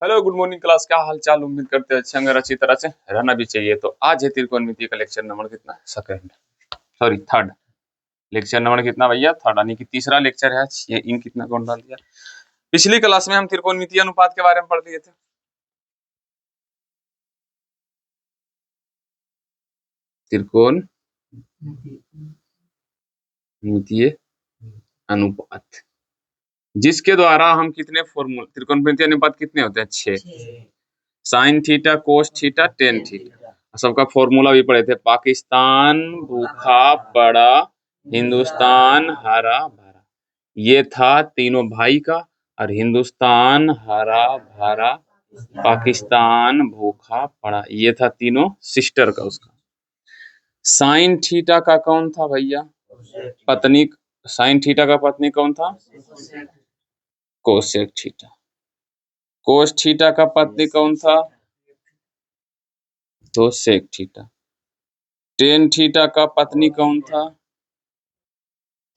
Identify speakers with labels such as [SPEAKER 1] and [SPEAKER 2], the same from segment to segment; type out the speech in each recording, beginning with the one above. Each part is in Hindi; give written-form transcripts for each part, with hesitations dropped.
[SPEAKER 1] हेलो गुड मॉर्निंग क्लास, क्या हाल चाल। उम्मीद करते हैं अच्छे होंगे, अच्छी तरह से रहना भी चाहिए। तो आज है त्रिकोणमिति का लेक्चर नंबर कितना, second, sorry third. Lecture number कितना भैया, थर्ड, यानी कि तीसरा लेक्चर है आज। ये इन कितना कौन डाल दिया। पिछली क्लास में हम त्रिकोणमिति अनुपात के बारे में पढ़ लिए थे। त्रिकोणमितीय अनुपात, जिसके द्वारा हम कितने फॉर्मूला, त्रिकोणमितीय अनुपात कितने होते हैं, 6। Sine theta, cos theta, tan theta, सबका फॉर्मूला भी पढ़े थे। पाकिस्तान भूखा पड़ा, हिंदुस्तान हरा भरा, ये था तीनों भाई का। और हिंदुस्तान हरा भरा, पाकिस्तान भूखा पड़ा, ये था तीनों सिस्टर का उसका। साइन थीटा का कौन था भैया, पत्नी। साइन थीटा का पत्नी कौन था, कोसेक थीटा। कोस थीटा का पत्नी कौन था, तो सेक थीटा। टेन थीटा का पत्नी कौन था,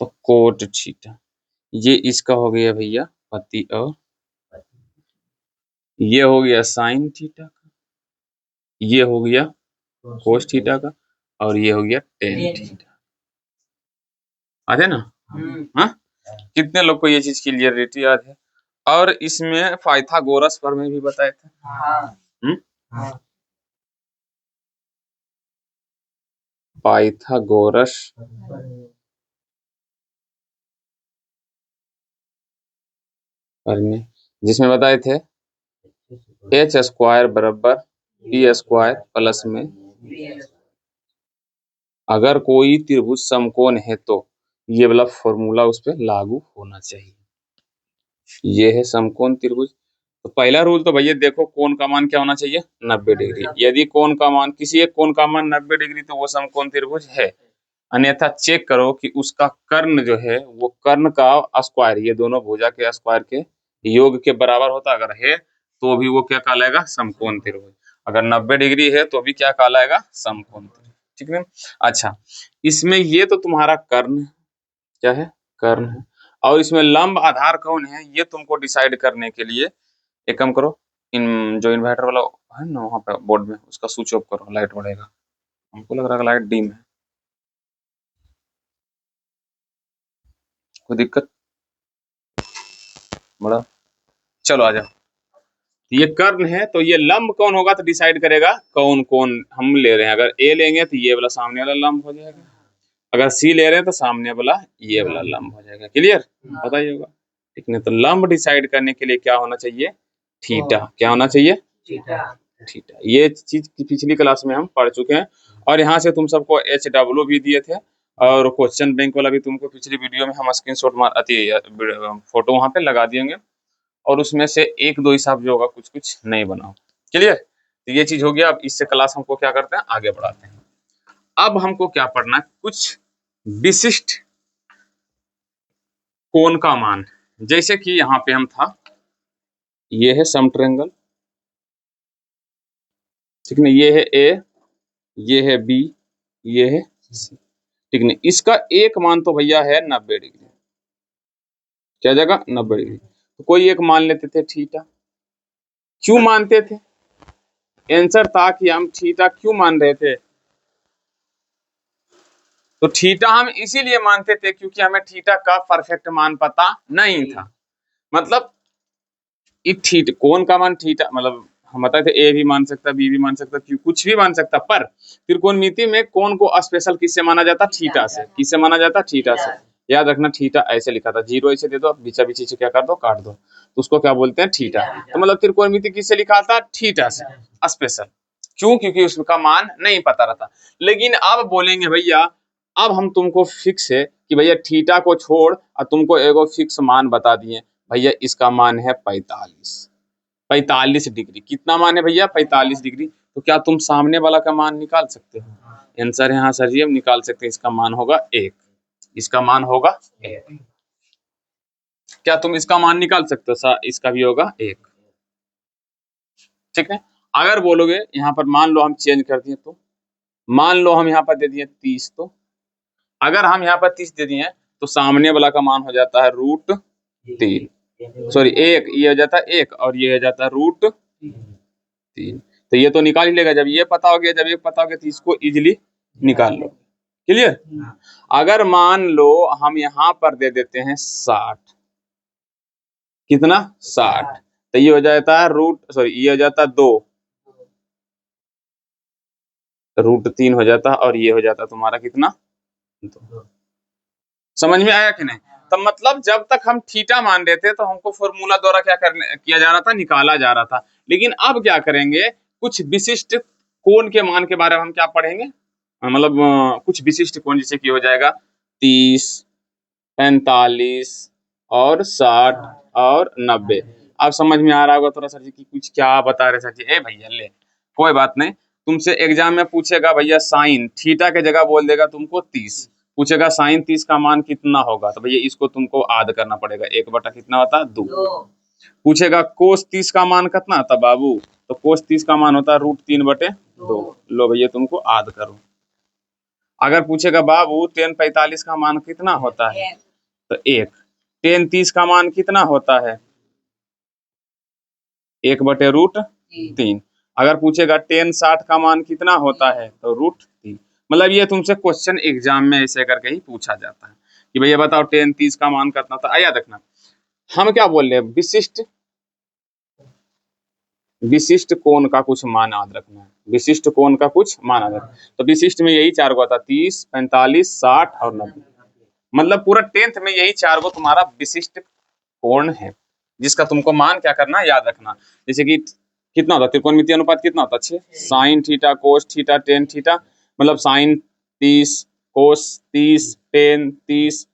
[SPEAKER 1] तो कोट थीटा। ये इसका हो गया भैया पति, और ये हो गया साइन थीटा का, ये हो गया कोस थीटा का, और ये हो गया टेन थीटा। आते ना। हाँ, कितने लोग को ये चीज क्लियरिटी याद है। और इसमें पाइथागोरस पर में भी बताए थे। पाइथागोरस पर में, जिसमें बताए थे एच स्क्वायर बराबर बी स्क्वायर प्लस में, अगर कोई त्रिभुज समकोण है तो ये वाला फॉर्मूला उस पर लागू होना चाहिए। ये है समकोण त्रिभुज। तो पहला रूल तो भैया देखो, कोण का मान क्या होना चाहिए, 90 डिग्री। यदि कोण का मान, किसी एक कोण का मान 90 डिग्री, तो वो समकोण त्रिभुज है। अन्यथा चेक करो कि उसका कर्ण जो है वो कर्ण का स्क्वायर, ये दोनों भुजा के स्क्वायर के योग के बराबर होता अगर है, तो भी वो क्या कहलाएगा, समकोण त्रिभुज। अगर 90 डिग्री है तो भी क्या कहलाएगा, समकोण त्रिभुज। ठीक है। अच्छा, इसमें ये तो तुम्हारा कर्ण, क्या है, कर्ण है। और इसमें लंब आधार कौन है, ये तुमको डिसाइड करने के लिए एक काम करो, इन जो इन्वर्टर वाला है ना वहाँ पे बोर्ड में, उसका स्विच ऑफ करो, लाइट बढ़ेगा। हमको लग रहा है लाइट डिम है, कोई दिक्कत बड़ा। चलो आ जाओ। ये कर्ण है, तो ये लंब कौन होगा तो डिसाइड करेगा कौन कौन हम ले रहे हैं। अगर ए लेंगे तो ये वाला सामने वाला लंब हो जाएगा, अगर सी ले रहे हैं तो सामने वाला ये वाला लंब हो जाएगा। क्लियर, पता ही होगा। ठीक है, तो लंब डिसाइड करने के लिए क्या होना चाहिए, थीटा। क्या होना चाहिए, थीटा। ये चीज पिछली क्लास में हम पढ़ चुके हैं। और यहाँ से तुम सबको HW भी दिए थे, और क्वेश्चन बैंक वाला भी तुमको पिछली वीडियो में हम स्क्रीनशॉट मार फोटो वहां पे लगा दिएंगे। और उसमें से एक दो हिसाब जो होगा कुछ कुछ नहीं बनाओ। क्लियर, तो ये चीज हो गया। अब इससे क्लास हमको क्या करते हैं, आगे बढ़ाते हैं। अब हमको क्या पढ़ना है, कुछ विशिष्ट कोण का मान। जैसे कि यहाँ पे हम था, ये है सम ट्रायंगल, ठीक है, ये है ए, ये है बी, ये है सी। ठीक है, इसका एक मान तो भैया है 90 डिग्री। क्या जगह, 90 डिग्री। तो कोई एक मान लेते थे थीटा। क्यों मानते थे, आंसर था कि हम थीटा क्यों मान रहे थे, तो थीटा हम इसीलिए मानते थे क्योंकि हमें थीटा का परफेक्ट मान पता नहीं था। मतलब थीटा, कोण का मान थीटा, मतलब हम बताए थे ए भी मान सकता, बी भी मान सकता, क्यों कुछ भी मान सकता। पर त्रिकोणमिति में कोण को स्पेशल किससे माना जाता, थीटा से। किससे माना जाता, थीटा से। याद रखना, थीटा ऐसे लिखा था, जीरो ऐसे दे दो, बीचा बीची से क्या कर दो, काट दो, तो उसको क्या बोलते हैं, थीटा। तो मतलब त्रिकोणमिति किससे लिखा था, थीटा से स्पेशल। क्यों, क्योंकि उसका मान नहीं पता रहता। लेकिन अब बोलेंगे भैया, अब हम तुमको फिक्स है कि भैया थीटा को छोड़ और तुमको एगो फिक्स मान बता दिए, भैया इसका मान है 45 डिग्री। कितना मान है भैया, 45 डिग्री। तो क्या तुम सामने वाला का मान निकाल सकते हो, आंसर है हाँ सर जी हम निकाल सकते हैं। इसका मान होगा 1, इसका मान होगा 1। क्या तुम इसका मान निकाल सकते हो, सर इसका भी होगा 1। ठीक है। अगर बोलोगे यहाँ पर मान लो हम चेंज कर दिए, तो मान लो हम यहाँ पर दे दिए 30, तो अगर हम यहाँ पर 30 दे दिए तो सामने वाला का मान हो जाता है √3। सॉरी एक, ये हो जाता एक और ये हो जाता √3। तो ये तो निकाल ही लेगा, जब ये पता हो गया, जब ये पता हो गया तो इसको इजिली निकाल लो। क्लियर। अगर मान लो हम यहाँ पर दे देते हैं 60, कितना 60, तो ये हो जाता है ये हो जाता 2, √3 हो जाता और ये हो जाता तुम्हारा कितना 2। समझ में आया कि नहीं। तो मतलब जब तक हम थीटा मान रहे थे तो हमको फॉर्मूला द्वारा क्या किया जा रहा था, निकाला जा रहा था। लेकिन अब क्या करेंगे, कुछ विशिष्ट कोण के मान के बारे में हम क्या पढ़ेंगे, मतलब कुछ विशिष्ट कोण, जैसे कि हो जाएगा 30, 45 और 60 और 90। अब समझ में आ रहा होगा थोड़ा सर जी कि कुछ क्या बता रहे सर जी। ए भैया ले, कोई बात नहीं, तुमसे एग्जाम में पूछेगा भैया साइन थीटा के जगह बोल देगा तुमको 30, पूछेगा साइन 30 का मान कितना होगा, तो भैया इसको तुमको आद करना पड़ेगा, 1 बटा कितना होता है 2। पूछेगा कोस 30 का मान कितना था बाबू, तो कोस 30 का मान होता है √3/2। लो भैया तुमको आद करो। अगर पूछेगा बाबू tan 45 का मान कितना होता है, तो 1। tan 30 का मान कितना होता है, 1/√3। अगर पूछेगा tan 60 का मान कितना होता है, तो √3। मतलब ये तुमसे क्वेश्चन एग्जाम में ऐसे करके ही पूछा जाता है कि भैया बताओ tan 30 का मान कितना था। याद रखना, हम क्या बोल रहे हैं, विशिष्ट कोण का कुछ मान याद रखना है, विशिष्ट कोण का कुछ मान याद रखना। तो विशिष्ट में यही 4 गो था, 30, 45, 60 और 90। मतलब पूरा 10th में यही 4 गो तुम्हारा विशिष्ट कोण है, जिसका तुमको मान क्या करना, याद रखना। जैसे कि कितना होता है, त्रिकोणमितीय अनुपात कितना होता है, 6। Sine theta, cos theta, tan theta, मतलब साइन 30, कोस 30, टेन 30,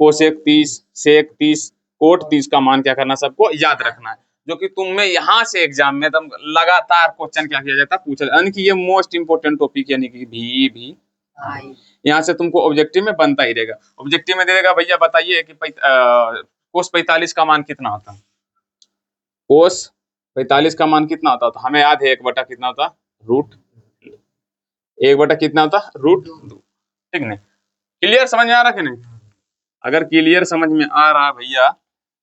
[SPEAKER 1] कोसेक 30, सेक 30, कोट 30 का मान क्या करना, सबको याद रखना है। जो कि तुम्हें यहाँ से एग्जाम में एकदम लगातार क्वेश्चन क्या किया जाता है, पूछा जाता है। यानी कि ये मोस्ट इंपोर्टेंट टॉपिक, यानी कि भी यहाँ से तुमको ऑब्जेक्टिव में बनता ही रहेगा। ऑब्जेक्टिव में दे देगा भैया बताइए कि कोस 45 का मान कितना होता है, कोस 45 का मान कितना होता है, तो हमें याद है 1 बटा कितना होता, रूट 1 बटा कितना होता, √2। ठीक नहीं, क्लियर, समझ में आ रहा कि नहीं। अगर क्लियर समझ में आ रहा भैया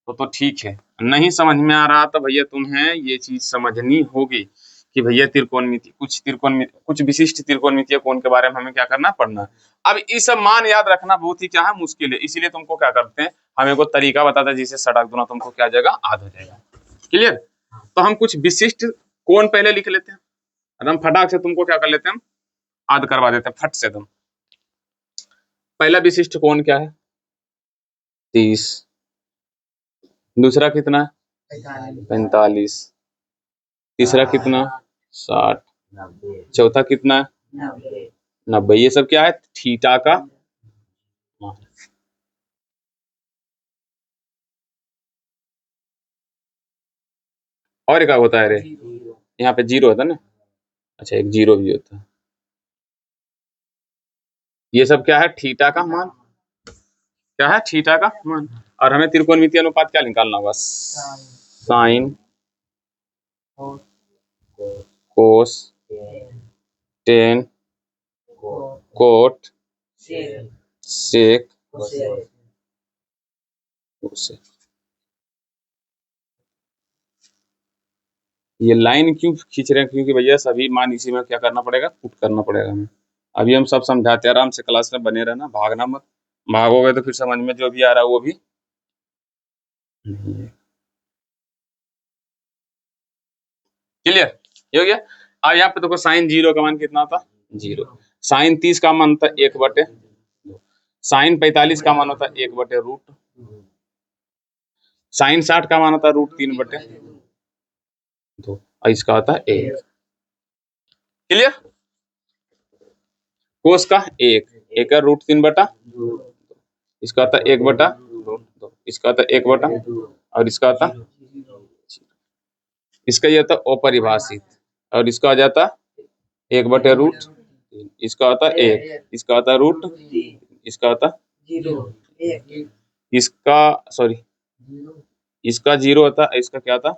[SPEAKER 1] तो ठीक है, नहीं समझ में आ रहा तो भैया तुम्हें ये चीज समझनी होगी कि भैया कुछ विशिष्ट त्रिकोणमितीय कोण के बारे में हमें क्या करना, पढ़ना। अब ये सब मान याद रखना बहुत ही क्या है, मुश्किल है। इसीलिए तुमको क्या करते हैं, हमें को तरीका बताता है जिससे सड़क दूना तुमको क्या जाएगा, याद हो जाएगा। क्लियर। तो हम कुछ विशिष्ट कोण पहले लिख लेते हैं, एकदम फटाक से तुमको क्या कर लेते हैं, हम याद करवा देते हैं फट से तुम। पहला विशिष्ट कोण क्या है, 30। दूसरा कितना, 45। तीसरा कितना, 60। चौथा कितना, 90। ये सब क्या है, थीटा का मान। और क्या होता है रे, यहाँ पे 0 होता है ना, अच्छा एक 0 भी होता है। ये सब क्या है, थीटा का मान, क्या है, थीटा का मान। और हमें त्रिकोणमितीय अनुपात क्या निकालना होगा, साइन, कोस, टेन, कोट, सेक, कोसेक। ये लाइन क्यों खींच रहे हैं, क्योंकि भैया सभी मान इसी में क्या करना पड़ेगा, पुट करना पड़ेगा हमें। अभी हम सब समझाते हैं, आराम से क्लास में बने रहना, भागना मत। भागोगे तो फिर समझ में जो भी आ रहा है वो भी नहीं है। क्लियर, ये हो गया। अब यहाँ पे देखो साइन 0 का मान कितना होता, 0। साइन 30 का मान होता 1/2। साइन 45 का मान होता 1/√। साइन 60 का मान होता √3/2 और इसका होता है 1। क्लियर। कोस का 1 का √3/2, इसका होता 1/√2, इसका होता 1 और इसका होता, इसका ये होता अपरिभाषित, और इसका आ जाता 1/√3, इसका होता 1, इसका होता √3, इसका होता इसका सॉरी इसका 0 होता, इसका क्या होता,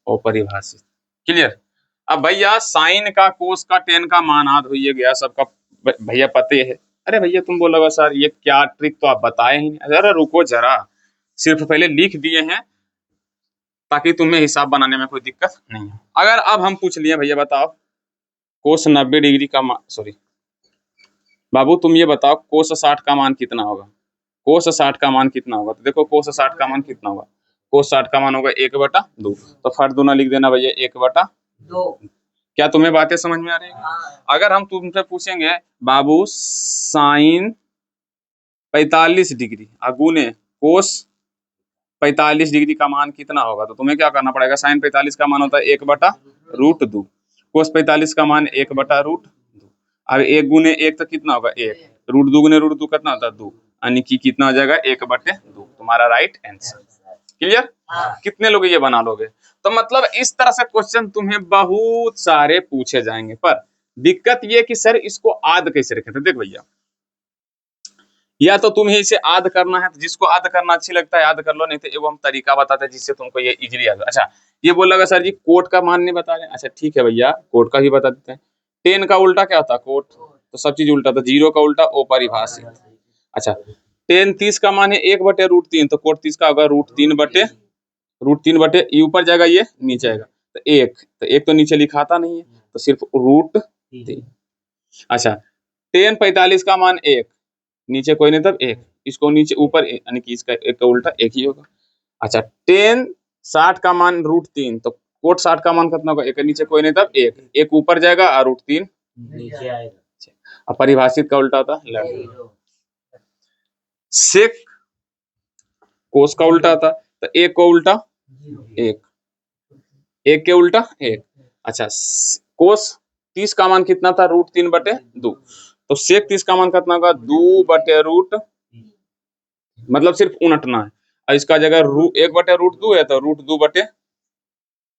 [SPEAKER 1] अपरिभाषित। क्लियर। अब भैया साइन का, कोस का, टेन का मान याद हो गया सबका, भैया पते है। अरे भैया तुम बोलोगे सर ये क्या ट्रिक, तो आप बताए ही नहीं। अरे रुको जरा, सिर्फ पहले लिख दिए हैं ताकि तुम्हें हिसाब बनाने में कोई दिक्कत नहीं हो। अगर अब हम पूछ लिए भैया बताओ कोस 90 डिग्री का सॉरी बाबू तुम ये बताओ कोस 60 का मान कितना होगा। कोस 60 का मान कितना होगा, तो देखो कोस 60 का मान कितना होगा। कोस 60 का मान होगा 1/2। तो फर्दूना लिख देना भैया 1/2। क्या तुम्हें बातें समझ में आ रही है? अगर हम तुमसे पूछेंगे बाबू साइन 45 डिग्री गुने कोस 45 डिग्री का मान कितना होगा, तो तुम्हें क्या करना पड़ेगा। साइन 45 का मान होता है 1/√2। कोस 45 का मान 1/√2। अब 1 गुने 1 तो कितना होगा 1। √2 गुने √2 कितना होता है 2, यानी कि कितना हो जाएगा 1/2। तुम्हारा राइट आंसर। क्लियर? कितने लोग ये बना लोगे। तो मतलब इस तरह से क्वेश्चन तुम्हें बहुत सारे पूछे जाएंगे, पर दिक्कत ये कि सर इसको आद कैसे रखें। तो देख भैया, या तो तुम्हें इसे आद करना है, तो जिसको आद करना अच्छी लगता है याद कर लो, नहीं तो एवं हम तरीका बताते हैं जिससे तुमको ये इजीली याद। अच्छा ये बोल लगा सर जी कोट का मान नहीं बता रहे। अच्छा ठीक है भैया, कोट का भी बता देते हैं। 10 का उल्टा क्या होता है कोट, तो सब चीज उल्टा था। 0 का उल्टा अपरिभाषित। अच्छा 10 30 का मान है 1/√3, तो कोट 30 का होगा √3 ये ऊपर जाएगा ये नीचे आएगा, तो एक तो नीचे लिखाता नहीं है, तो सिर्फ √3। अच्छा 10 45 का मान 1, नीचे कोई नहीं तब 1, इसको नीचे ऊपर यानी कि इसका एक का उल्टा 1 ही होगा। अच्छा 10 60 का मान √3, तो कोट 60 का मान कितना होगा, एक नीचे कोई नहीं तब 1 ऊपर जाएगा और √3 नीचे आएगा। अब परिभाषित का उल्टा होता है सेक कोस का उल्टा होता, तो 1 को उल्टा 1 के उल्टा 1। अच्छा कोस 30 का मान कितना था √3/2, तो सेक 30 का मान कितना होगा 2/√, मतलब सिर्फ उलटना है। और इसका जगह 1/√2 है तो √2/1,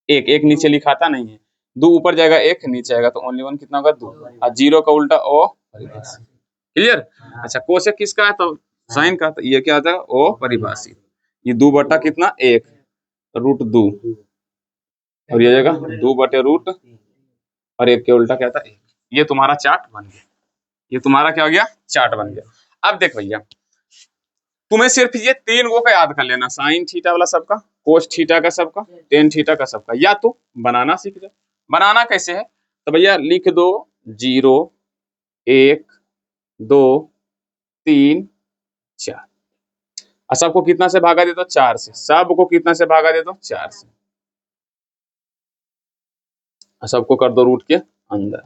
[SPEAKER 1] एक नीचे लिखाता नहीं है, 2 ऊपर जाएगा 1 नीचे आएगा, तो ओनली 1 कितना होगा 2, और 0 का उल्टा ओ परिभाषित। क्लियर? अच्छा कोसेक किसका है, तो साइन का, तो ये क्या आता है ओ परिभाषित। ये 2 कितना 1 √2, और ये जगह 2/√, और 1 के उल्टा क्या था 1। ये तुम्हारा चार्ट बन गया। ये तुम्हारा क्या हो गया चार्ट बन गया। अब देख भैया तुम्हें सिर्फ ये 3 गो का याद कर लेना, साइन थीटा वाला सबका, कोस थीटा का सबका, टेन थीटा का सबका, या तो बनाना सीख जाओ। बनाना कैसे है, तो भैया लिख दो 0 1 2 3 4, और सबको कितना से भागा दे दो 4 से, सबको कितना से भागा दे दो 4 से, और सबको कर दो रूट के अंदर।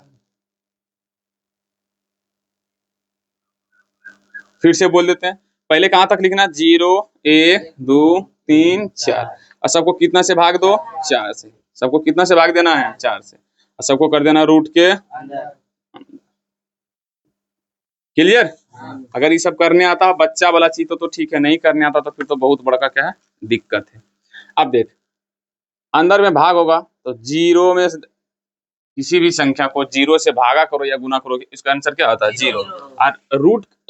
[SPEAKER 1] फिर से बोल देते हैं, पहले कहां तक लिखना 0 1 2 3 4, और सबको कितना से भाग दो 4 से, सबको कितना से भाग देना है 4 से, और सबको कर देना रूट के अंदर। क्लियर? अगर ये सब करने आता है बच्चा वाला चीज तो ठीक है, नहीं करने आता तो फिर तो बहुत बड़ा क्या है दिक्कत है। अब देख अंदर में भाग होगा, तो 0 में किसी भी संख्या को 0 से भागा करो या गुना करो, इसका आंसर क्या होता है 0। और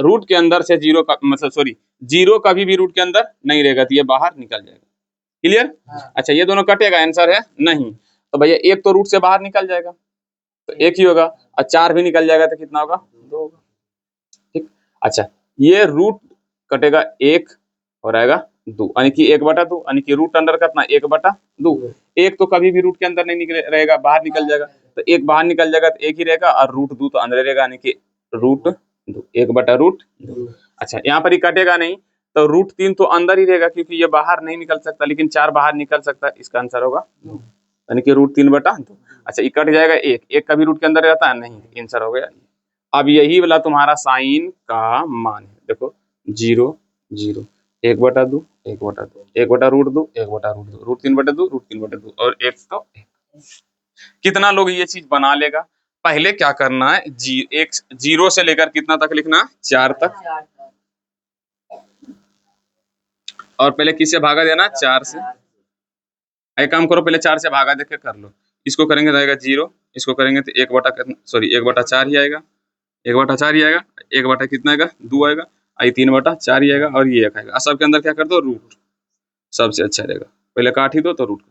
[SPEAKER 1] रूट के अंदर से 0 का मतलब सॉरी 0 कभी भी रूट के अंदर नहीं रहेगा, तो ये बाहर निकल जाएगा। क्लियर? अच्छा ये दोनों कटेगा, आंसर है नहीं, तो भैया 1 तो रूट से बाहर निकल जाएगा तो 1 ही होगा, और 4 भी निकल जाएगा तो कितना होगा 2 होगा। ठीक। अच्छा ये रूट कटेगा 1 और आएगा 2, यानी कि 1/2, यानी कि रूट अंदर कितना 1/2। 1 तो कभी भी रूट के अंदर नहीं रहेगा, बाहर निकल जाएगा, तो 1 बाहर निकल जाएगा तो 1 ही रहेगा, और √2 तो अंदर रहेगा, यानी कि √2 1/√2। अच्छा यहाँ पर ही कटेगा नहीं, तो √3 तो अंदर ही रहेगा क्योंकि ये बाहर नहीं निकल सकता, लेकिन 4 बाहर निकल सकता है, इसका आंसर होगा यानी कि √3/2। अच्छा ये कट जाएगा 1 कभी रूट के अंदर रहता है नहीं, आंसर हो गया। अब यही वाला तुम्हारा साइन का मान है, देखो 0 0 1/2 1/2 1/√2 1/√2 √3/2 √3/2 और 1 तो 1। कितना लोग ये चीज बना लेगा। पहले क्या करना है 0 से लेकर कितना तक लिखना 4 तक, और पहले किससे भागा देना 4 से। एक काम करो पहले 4 से भागा देके कर लो, इसको करेंगे तो आएगा 0, इसको करेंगे तो 1/4 ही आएगा, 1/4 ही आएगा, 1 कितना आएगा 2 आएगा, आई 3/4 ही आएगा, और ये 1 आएगा। सबके अंदर क्या कर दो रूट, सबसे अच्छा रहेगा पहले काट ही दो तो रूट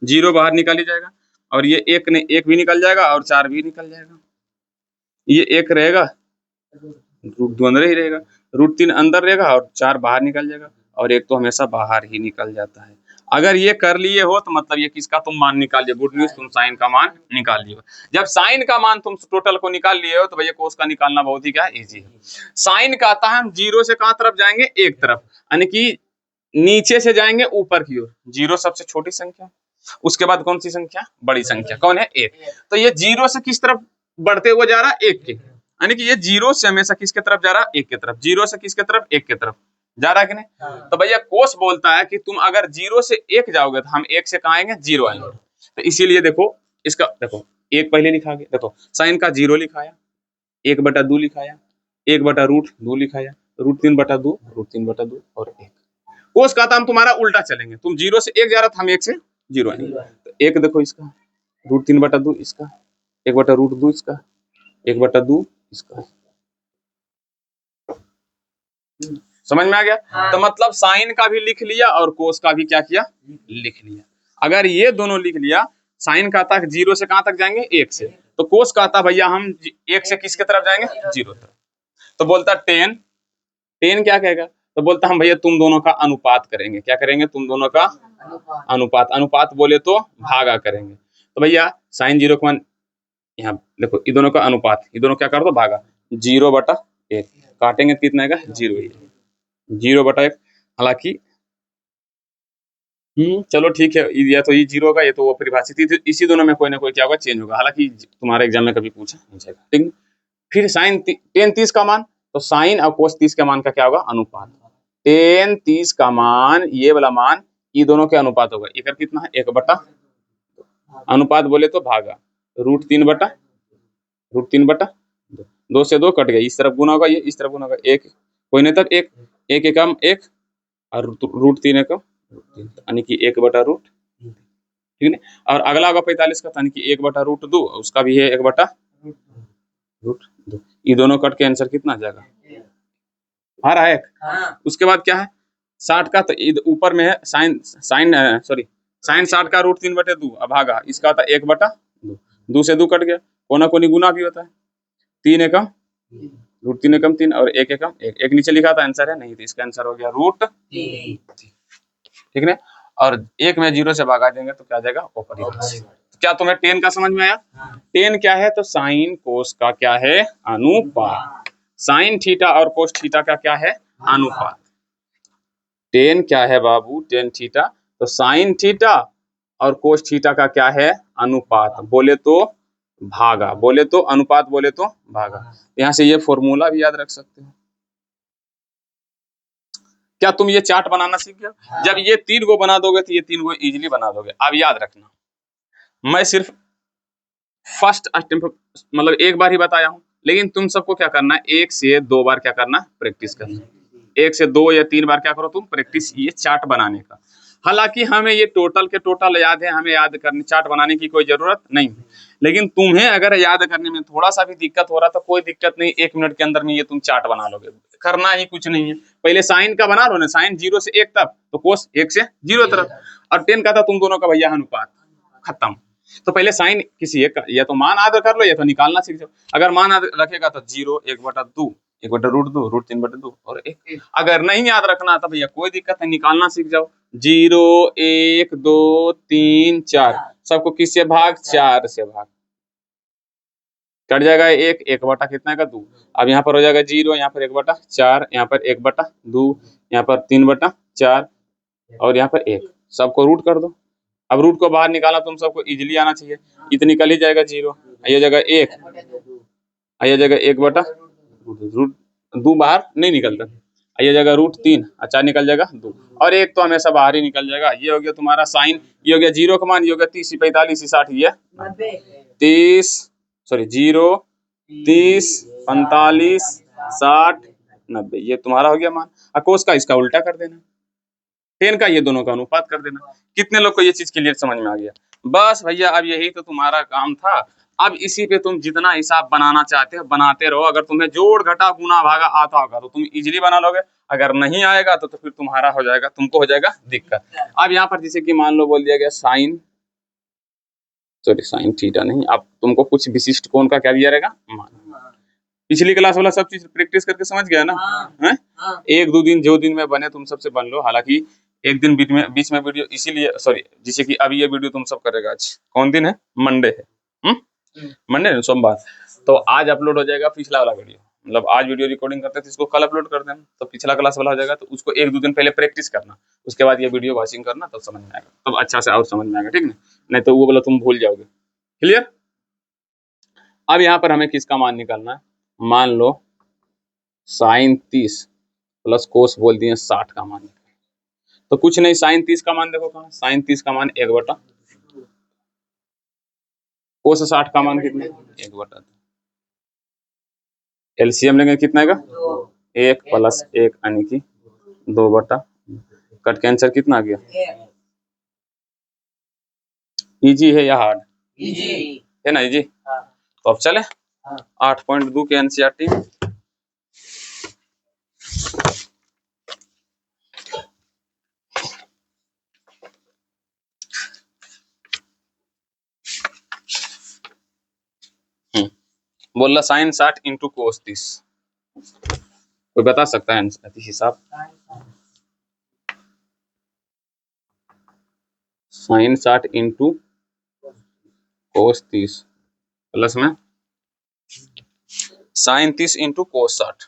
[SPEAKER 1] 0 बाहर निकाल ही जाएगा, और ये 1 भी निकल जाएगा और 4 भी निकल जाएगा, ये 1 रहेगा √2 अंदर ही रहेगा, √3 अंदर रहेगा और 4 बाहर निकल जाएगा, और एक तो हमेशा बाहर ही निकल जाता है। अगर ये कर लिए हो तो मतलब ये किसका तुम मान निकाल लिए, गुड न्यूज, तुम साइन का मान निकाल लिए हो। जब साइन का मान तुम टोटल को निकाल लिए हो तो भैया कोस का निकालना बहुत ही क्या इजी है। साइन का आता है हम जीरो से कहाँ तरफ जाएंगे, एक तरफ, यानी कि नीचे से जाएंगे ऊपर की ओर। जीरो सबसे छोटी संख्या, उसके बाद कौन सी संख्या, बड़ी संख्या, कौन है, एक। तो ये जीरो से किस तरफ बढ़ते हुए जा रहा है, एक के, यानी कि ये जीरो से हमेशा किसके तरफ जा रहा है, एक के तरफ। जीरो से किसके तरफ, एक के तरफ जा रहा है कि नहीं। तो भैया कोस बोलता है कि तुम अगर जीरो से एक जाओगे तो हम एक से कहाँ आएंगे, जीरो आएंगे। तो इसीलिए देखो इसका, देखो एक पहले लिखा गया, देखो साइन का जीरो लिखाया, एक बटा दो लिखाया, एक बटा रूट दो लिखाया, रूट तीन बटा दो, रूट तीन बटा दो और एक। कोस का था हम तुम्हारा उल्टा चलेंगे, तुम जीरो से एक जा रहा था, हम एक से जीरो आएंगे। तो एक देखो इसका रूट तीन बटा दो इसका, एक बटा रूट दो इसका, एक बटा दो इसका। समझ में आ गया। तो मतलब साइन का भी लिख लिया और कोस का भी क्या किया, लिख लिया। अगर ये दोनों लिख लिया, साइन का था जीरो से कहां तक जाएंगे, एक से, तो कोस का था भैया हम एक से किसके तरफ जाएंगे, जीरो तरफ। तो बोलता टेन, टेन क्या कहेगा, तो बोलता हम भैया तुम दोनों का अनुपात करेंगे। क्या करेंगे, तुम दोनों का अनुपात। अनुपात बोले तो भागा करेंगे। तो भैया साइन जीरो का मान यहाँ देखो, ये दोनों का अनुपात, ये दोनों क्या कर दो, भागा, जीरो बटा एक, काटेंगे कितना आएगा, जीरो ही, जीरो बटा एक। हालांकि चलो ठीक है, या तो ये जीरो का, ये तो वो परिभाषित ही, इसी दोनों में कोई ना कोई क्या होगा, चेंज होगा। हालांकि तुम्हारे एग्जाम में कभी पूछा नहीं जाएगा, ठीक। फिर साइन टेन 30 का मान, तो साइन और कोस 30 का मान का क्या होगा, अनुपात। टेन 30 का मान, ये वाला मान, ये दोनों के अनुपात होगा। एक कितना है, एक बटा, अनुपात बोले तो भागा, रूट तीन बटा, रूट तीन बटा दो, दो से दो कट गया, इस तरफ गुना होगा, ये इस तरफ गुना होगा, एक कोई नहीं तब एक, एक एकम एक, और रूट तीन एकम, यानी कि एक बटा रूट, ठीक है। और अगला होगा 45 का, यानी कि एक बटा रूट दो, उसका भी है एक बटा रूट दो। ये दोनों कट के आंसर कितना आ जाएगा, आ रहा है। उसके बाद क्या है 60 का, तो ऊपर में है साइन, साइन सॉरी साइन 60 का रूट तीन बटे दो, अब भागा, इसका होता है एक बटा दो, दो से दो कट गया, कोना कोनी गुना भी होता है, तीन एकम रूट तीन एकम तीन, और एक एकम एक, एक नीचे लिखा था आंसर है नहीं, तो इसका आंसर हो गया रूट, ठीक है। और एक में जीरो से भागा देंगे तो क्या जाएगा, ऊपर ही। तो क्या तुम्हें टेन का समझ में आया। टेन क्या है, तो साइन कोस का क्या है, अनुपात। साइन थीटा और कोस थीटा का क्या है, अनुपात। टेन क्या है बाबू, टेन थीटा, तो साइन थीटा और कोस थीटा का क्या है, अनुपात, बोले तो भागा, बोले तो अनुपात, बोले तो भागा। यहाँ से ये फॉर्मूला भी याद रख सकते हो। क्या तुम ये चार्ट बनाना सीख गए, जब ये तीन को बना दोगे तो ये तीन को इजीली बना दोगे। अब याद रखना, मैं सिर्फ फर्स्ट अटेम्प्ट मतलब एक बार ही बताया हूँ, लेकिन तुम सबको क्या करना है, एक से दो बार क्या करना, प्रैक्टिस करना। एक से दो या तीन बार क्या करो तुम, प्रैक्टिस, ये चार्ट बनाने का। हालांकि हमें ये टोटल के टोटल याद है, हमें याद करने, चार्ट बनाने की कोई जरूरत नहीं। लेकिन तुम्हें अगर याद करने में थोड़ा सा भी दिक्कत हो रहा तो कोई दिक्कत नहीं, एक मिनट के अंदर में ये तुम चार्ट बना लोगे, करना ही कुछ नहीं है। पहले साइन का बना लो ना, साइन जीरो से एक तक, तो कोस एक से जीरो तरफ, और टेन का था तुम दोनों का भैया अनुपात, खत्म। तो पहले साइन किसी एक का या तो मान याद कर लो या तो निकालना सीख जाओ। अगर मान याद रखेगा तो जीरो, एक बटा दो, एक बटा रूट दो, रूट तीन बटा दो और एक। अगर नहीं याद रखना तो भैया कोई दिक्कत है, निकालना सीख जाओ। जीरो, एक, दो, तीन, चार, सबको किससे भाग, चार से भाग, कट जाएगा एक, एक बटा कितना का, दो। अब यहाँ पर हो जाएगा जीरो, यहाँ पर एक बटा चार, यहाँ पर एक बटा दो, यहाँ पर तीन बटा चार, और यहाँ पर एक, सबको रूट कर दो। अब रूट को बाहर निकाला, तुम सबको इजीली आना चाहिए, इतनी निकल ही जाएगा जीरो, ये जगह एक, ये जगह एक बटा रूट दो, बाहर नहीं निकलता, ये जगह रूट तीन, अच्छा निकल जाएगा दो, और एक तो हमेशा बाहर ही निकल जाएगा। ये हो गया तुम्हारा साइन, ये हो गया जीरो का मान, ये हो गया 30, 45, 60, ये 30, सॉरी जीरो, 30, 45, 60, 90, ये तुम्हारा हो गया मान। कोस का इसका उल्टा कर देना, टेन का ये दोनों का अनुपात कर देना। कितने लोग को ये चीज क्लियर समझ में आ गया। बस भैया अब यही तो तुम्हारा काम था। अब इसी पे तुम जितना हिसाब बनाना चाहते हो बनाते रहो। अगर तुम्हें जोड़ घटा गुना भागा आता होगा तो तुम इजीली बना लोगे, अगर नहीं आएगा तो फिर तुम्हारा हो जाएगा, तुमको हो जाएगा दिक्कत। अब यहाँ पर जैसे कि मान लो बोल दिया गया साइन, सॉरी साइन थीटा नहीं, अब तुमको कुछ विशिष्ट कोण का क्या दिया रहेगा, मान। पिछली क्लास वाला सब चीज प्रैक्टिस करके समझ गया ना? हैं? एक दो दिन जो दिन में बने तुम सबसे बन लो, हालांकि एक दिन बीच में वीडियो इसीलिए, सॉरी, जैसे कि अभी ये वीडियो तुम सब करेगा, आज कौन दिन है? मंडे है। मंडे है, सोमवार। तो आज अपलोड हो जाएगा पिछला वाला वीडियो, मतलब आज वीडियो रिकॉर्डिंग करते हैं तो इसको कल अपलोड कर देना, तो पिछला क्लास वाला हो जाएगा। तो उसको एक दो दिन पहले प्रैक्टिस करना, उसके बाद ये वीडियो वॉचिंग करना, तब समझ में आएगा, तब अच्छा से और समझ में आएगा, ठीक ना? नहीं तो वो वाला तुम भूल जाओगे। क्लियर? अब यहाँ पर हमें किसका मान निकालना है? मान लो साइन 30 प्लस कोस बोल दिए 60 का मान। तो कुछ नहीं, साइन 30 का मान देखो कहाँ, साइन 30 का मान 1/, कोस 60 का मान कितना? 1/। एलसीएम लेंगे कितना आएगा? 1 प्लस 1 यानी कि 2/। कट के आंसर कितना आ गया? इजी है या हार्ड है ना? इजी। तो अब चले 8.2 के एनसीईआरटी। बोला साइन 60 इंटू कोस 30। कोई बता सकता है हिसाब? साइन 60 इंटू कोस 30 प्लस में sine 30 into cos 60,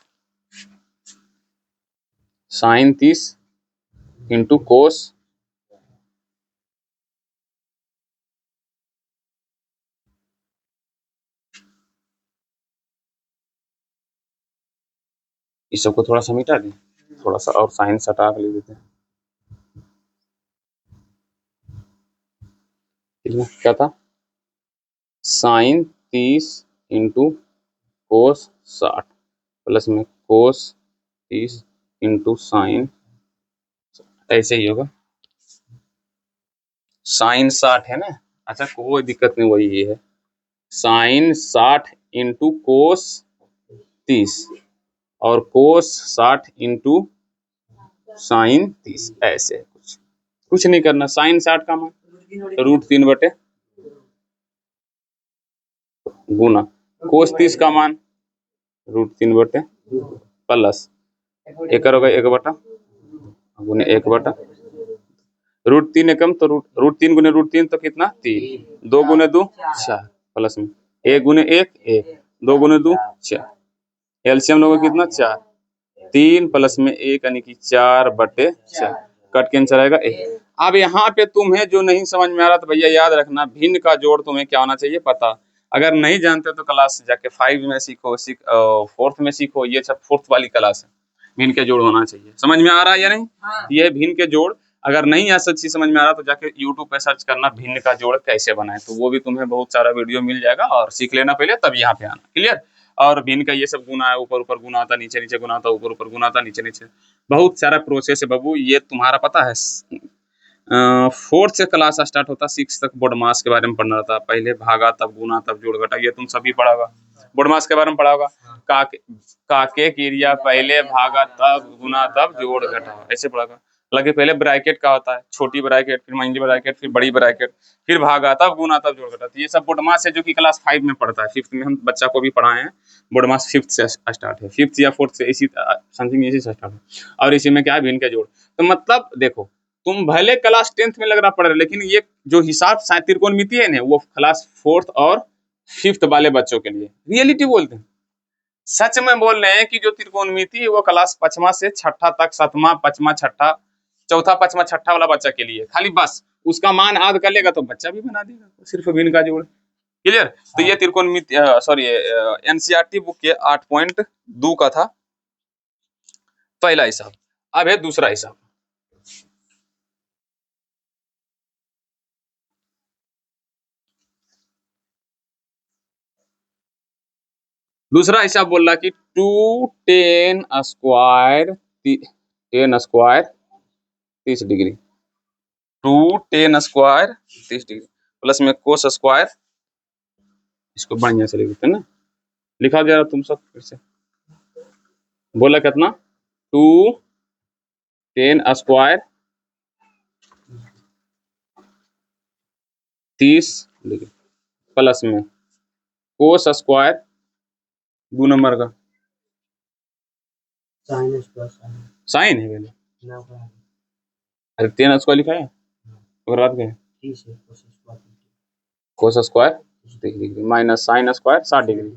[SPEAKER 1] sine 30 into cos इस सबको थोड़ा सा मिटा दें, थोड़ा सा और साइन हटा के ले देते हैं। क्या था? साइन 30 इंटू कोस 60 प्लस में कोस 30 इंटू साइन, ऐसे ही होगा। साइन 60 है ना? अच्छा, कोई दिक्कत नहीं, वही ये है साइन 60 इंटू कोस 30 और कोस 60 इंटू साइन 30, ऐसे कुछ नहीं करना। साइन 60 का मान √3 गुना कोस 30 का मान √3 प्लस एक होगा 1/, गुने 1/। √3 एकम तो √3 गुने √3 तो कितना? 3। 2 गुने 2 4 प्लस में 1 गुने 1 1, 2 गुने 2 4। एलसीएम लोगे कितना? 4। 3 प्लस में 1 यानी कि 4/4। कट के आंसर आएगा 1। अब यहाँ पे तुम्हें जो नहीं समझ में आ रहा तो भैया याद रखना, भिन्न का जोड़ तुम्हें क्या होना चाहिए पता। अगर नहीं जानते तो क्लास जाके 5 में सीखो, 4th में सीखो, ये सब 4th वाली क्लास है। भिन्न के जोड़ होना चाहिए। समझ में आ रहा है या नहीं? ये भिन्न के जोड़ अगर नहीं आ सच्ची समझ में आ रहा तो जाके यूट्यूब पे सर्च करना भिन्न का जोड़ कैसे बनाए, तो वो भी तुम्हें बहुत सारा वीडियो मिल जाएगा, और सीख लेना पहले तब यहाँ पे आना। क्लियर? और भिन्न का ये सब गुना है, ऊपर ऊपर गुना आता, नीचे नीचे गुना आता, ऊपर ऊपर गुना आता, नीचे नीचे, बहुत सारा प्रोसेस है बाबू। ये तुम्हारा पता है 4th से क्लास स्टार्ट होता, 6 तक बोर्ड मास के बारे में पढ़ना था। पहले भागा, तब गुना, तब जोड़ घटा, ये तुम सभी पढ़ा होगा। बोर्ड मास के बारे में पढ़ा होगा। काके क्रिया पहले भागा, तब गुना, तब जोड़ घटा, ऐसे पढ़ा होगा। लगे पहले ब्रैकेट का होता है, छोटी ब्रैकेट, फिर मंझली ब्रैकेट, फिर बड़ी ब्रैकेट, फिर भागा, तब गुना, तब जोड़ घटा। तो ये सब बोर्ड मास है जो कि क्लास 5 में पढ़ता है। 5th में हम बच्चा को भी पढ़ाए हैं। बोर्ड मास 5th से स्टार्ट है, 5th या 4th से, इसी समथिंग इसी से स्टार्ट है। और इसी में क्या है? भिन्न के जोड़। तो मतलब देखो, तुम भले क्लास 10th में लग रहा पढ़ रहे, लेकिन ये जो हिसाब त्रिकोणमिति है ना, वो क्लास 4th और 5th वाले बच्चों के लिए रियलिटी बोलते हैं। सच में बोल रहे हैं कि जो त्रिकोणमिति है वो क्लास 5वां से 6ठा तक, 7वां 5वां 6ठा, चौथा 5वां 6ठा वाला बच्चा के लिए खाली, बस उसका मान याद कर लेगा तो बच्चा भी बना देगा, सिर्फ भिन्न का जोड़। क्लियर? तो ये त्रिकोणमिति, सॉरी, एनसीईआरटी बुक के 8.2 का था पहला हिसाब। अब है दूसरा हिसाब। दूसरा हिसाब बोल रहा कि 2 10 square 30 degree, 2 10 square 30 degree plus में कोस स्क्वायर, इसको बढ़िया से लिख देते हैं ना, लिखा जा रहा तुम सब फिर से। बोला कितना? 2 10 स्क्वायर 30 डिग्री प्लस में कोस स्क्वायर 2 नंबर का साइन है पहले। अरे 10 स्क्वायर लिखा है और बाद में कोस square 30 degree minus sign square 60 degree.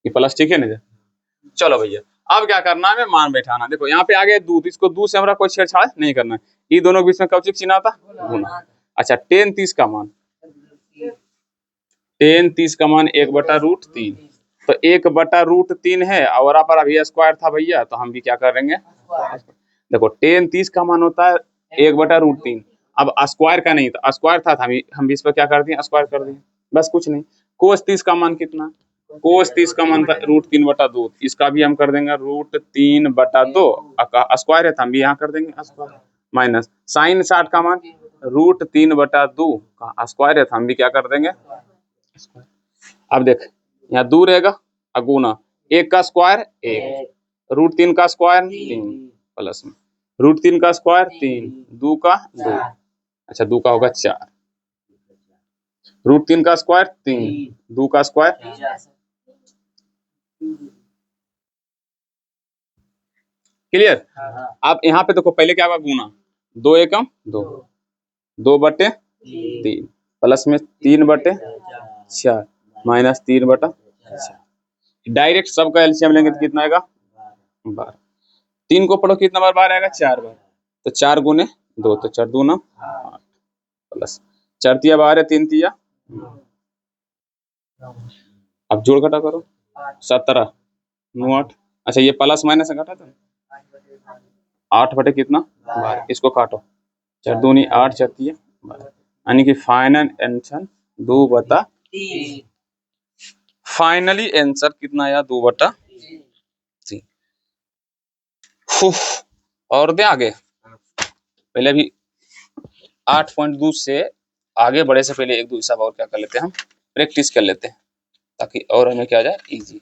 [SPEAKER 1] ये प्लस ठीक है ना। चलो भैया अब क्या करना है, मान बैठाना। देखो यहाँ पे आ गया दूध, इसको दूध से हमारा कोई छेड़छाड़ नहीं करना है। ये दोनों के बीच में कब चिन्ह चिन्ह आता गुना। अच्छा 10 30 का मान 10 30 का मान 1/√3, तो 1/√3 है और यहाँ पर अभी स्क्वायर था भैया, तो हम भी क्या करेंगे। देखो 10 30 का मान होता है 1/√3। अब स्क्वायर का नहीं था, स्क्वायर था तो हम भी इस पर क्या कर दिए, स्क्वायर कर दिए, बस कुछ नहीं। कोस 30 का मान कितना, कोस 30 का मान था √3/2, इसका भी हम कर देंगे √3/2, स्क्वायर है तो हम भी यहाँ कर देंगे स्क्वायर, माइनस साइन 60 का मान √3/2 का स्क्वायर है तो हम भी क्या कर देंगे स्क्वायर। अब देख यहाँ 2 रहेगा अगुना 1 का स्क्वायर 1, √3 का स्क्वायर 3, प्लस में √3 का स्क्वायर 3, 2 का 2, अच्छा 2 का होगा 4, √3 का स्क्वायर 3, 2 का स्क्वायर। क्लियर। अब यहाँ पे देखो पहले क्या होगा गुना, 2 एकम 2, 2/3 प्लस में 3/4 माइनस 3/4। डायरेक्ट सबका एलसीएम लेंगे तो कितना आएगा 12। 3 को पढ़ो कितना बार 12 आएगा 4 बार, तो 4 गुने 2 तो 4 दूना 8 प्लस 4 तिया 12 3 तिया। अब जोड़ घटा करो 17 9 8, अच्छा ये प्लस माइनस से घटा था 8 बटे कितना 12, इसको काटो 4 दूनी 8 4 तिया 12, यानी कि फाइनल आंसर 2/3। फाइनली आंसर कितना आया 2/3। और दे आगे, पहले अभी 8.2 से आगे बढ़े से पहले एक दो हिसाब और क्या कर लेते हैं, हम प्रैक्टिस कर लेते हैं ताकि और हमें क्या जाए इजी।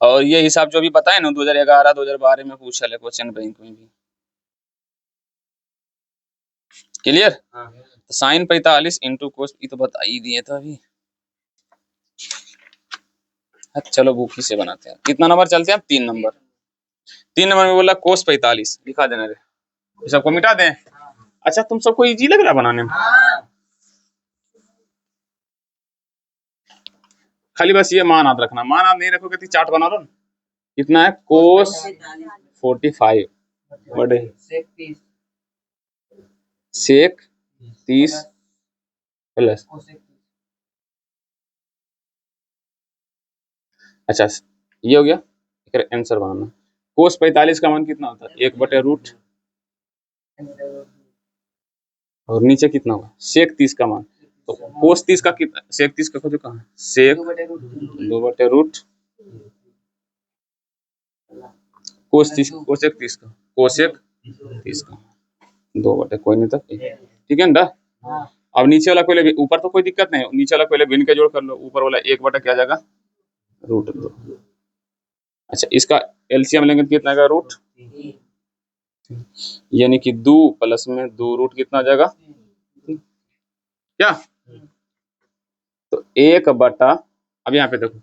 [SPEAKER 1] और ये हिसाब जो भी बताए ना 2011 2012 में पूछा है क्वेश्चन बैंक में भी। क्लियर। तो साइन 45 इंटू कोस तो बता ही दिए था अभी। चलो बुक ही से बनाते हैं। कितना नंबर चलते हैं, 3 नंबर। 3 नंबर में बोला कोस 45 लिखा देना रे, सबको मिटा दें। अच्छा तुम सबको इजी लग रहा है बनाने में, खाली बस ये मान याद रखना, मान याद नहीं रखोगे तो चार्ट बना लो। कितना है कोस 45 बड़े सेक 30 प्लस, अच्छा ये हो गया आंसर बनाना। कोस 45 का मान कितना होता है 1/√, और नीचे कितना होगा सेक 30 का मान, तो कोस 30 का कितना, सेक 30 का खोजो कहाँ, सेक 2/√, कोस 30 कोसेक 30 का, कोसेक 30 का 2/, कोई नहीं था ठीक है ना। अब नीचे वाला पहले, ऊपर तो कोई दिक्कत नहीं, नीचे वाला पहले भिन्न के जोड़ कर लो, ऊपर वाला 1/, क्या जाएगा √2। अच्छा इसका एलसीएम लेंगे तो कितना आएगा रूट, यानी कि 2 प्लस में 2 कितना आ जाएगा क्या, तो 1/, अब यहाँ पे देखो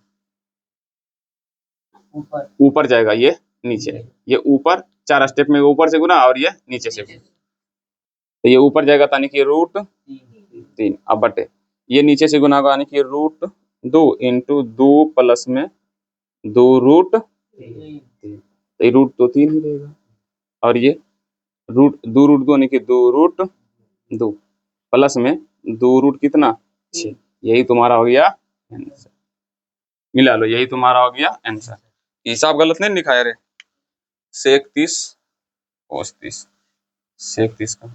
[SPEAKER 1] ऊपर जाएगा ये नीचे, ये ऊपर 4 स्टेप में ऊपर से गुना और ये नीचे से, तो ये ऊपर जाएगा यानी कि √3, अब बटे ये नीचे से गुना होगा यानी कि √2 इंटू 2 प्लस में 2√3, तो रूट तो 3 ही रहेगा, और ये √2 यानी कि 2√2 प्लस में 2 कितना 6, यही तुम्हारा हो गया आंसर। मिला लो, यही तुम्हारा हो गया आंसर। हिसाब गलत नहीं लिखा है रे, सेक 30 कोस 30 सेक 30 का,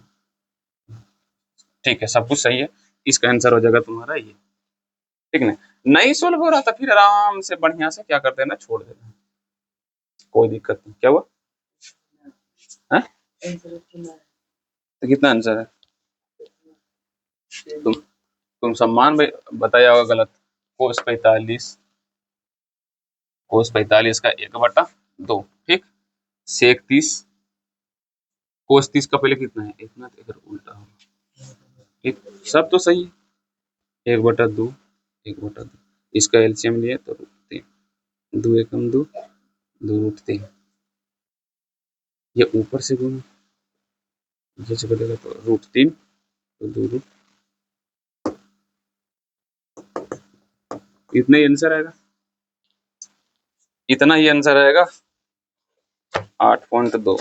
[SPEAKER 1] ठीक है सब कुछ सही है, इसका आंसर हो जाएगा तुम्हारा ये, ठीक है। नहीं सोल्व हो रहा था फिर आराम से बढ़िया से क्या करते हैं ना छोड़ देते हैं, कोई दिक्कत नहीं। क्या हुआ है? तो कितना आंसर है, तुम सम्मान बताया होगा गलत, कोस 45 का 1/2, ठीक, सेक 30 कोस 30 का पहले कितना है, इतना तो इधर उल्टा होगा सब तो सही है। 1/2, 1/2, इसका एलसीएम लिए तो √3, 2 एकम 2, 2√3, ये ऊपर से गुना जैसे कटेगा तो √3, तो 2 इतना ही आंसर आएगा, इतना ही आंसर आएगा 8.2।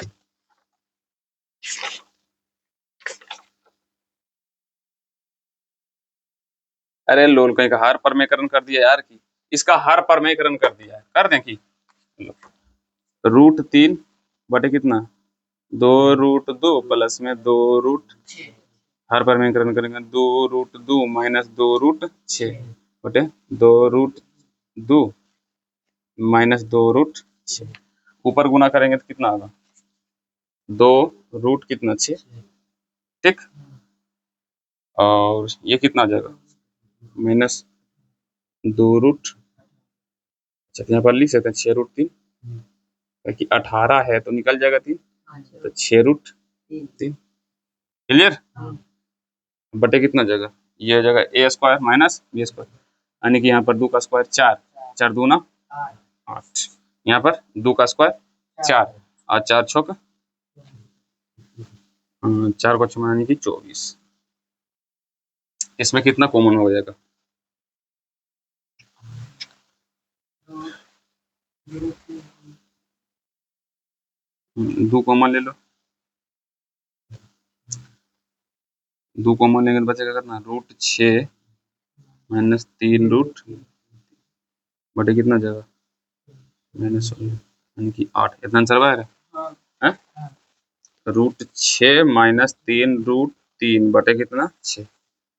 [SPEAKER 1] अरे लोल कहीं का हर परमेकरण कर दिया यार की, इसका हर परमेकरण कर दिया है, कर दें की √3 बटे कितना 2√2 प्लस में 2 हर परमेकरण करेंगे 2√2 माइनस 2√6 बटे 2√2 माइनस 2√6, ऊपर गुना करेंगे तो कितना होगा 2 कितना 6, ठीक, और ये कितना आ जाएगा माइनस 2 अच्छा यहाँ पर लिख सकते हैं 6√3, ताकि 18 है तो निकल जाएगा 3, तो 6√3 क्लियर, बटे कितना जगह ये हो जाएगा a² माइनस b², यानी कि यहाँ पर 2 का स्क्वायर 4, 4 दूना 8, यहाँ पर 2 का स्क्वायर 4 और 4 छक 4 को 6 यानी कि 24, इसमें कितना कॉमन हो जाएगा 2 कॉमन ले लो, 2 कॉमन लेंगे तो बचेगा कितना √6 माइनस 3 बटे कितना जाएगा माइनस यानी कि 8, इतना आंसर है √6 माइनस 3 बटे कितना 6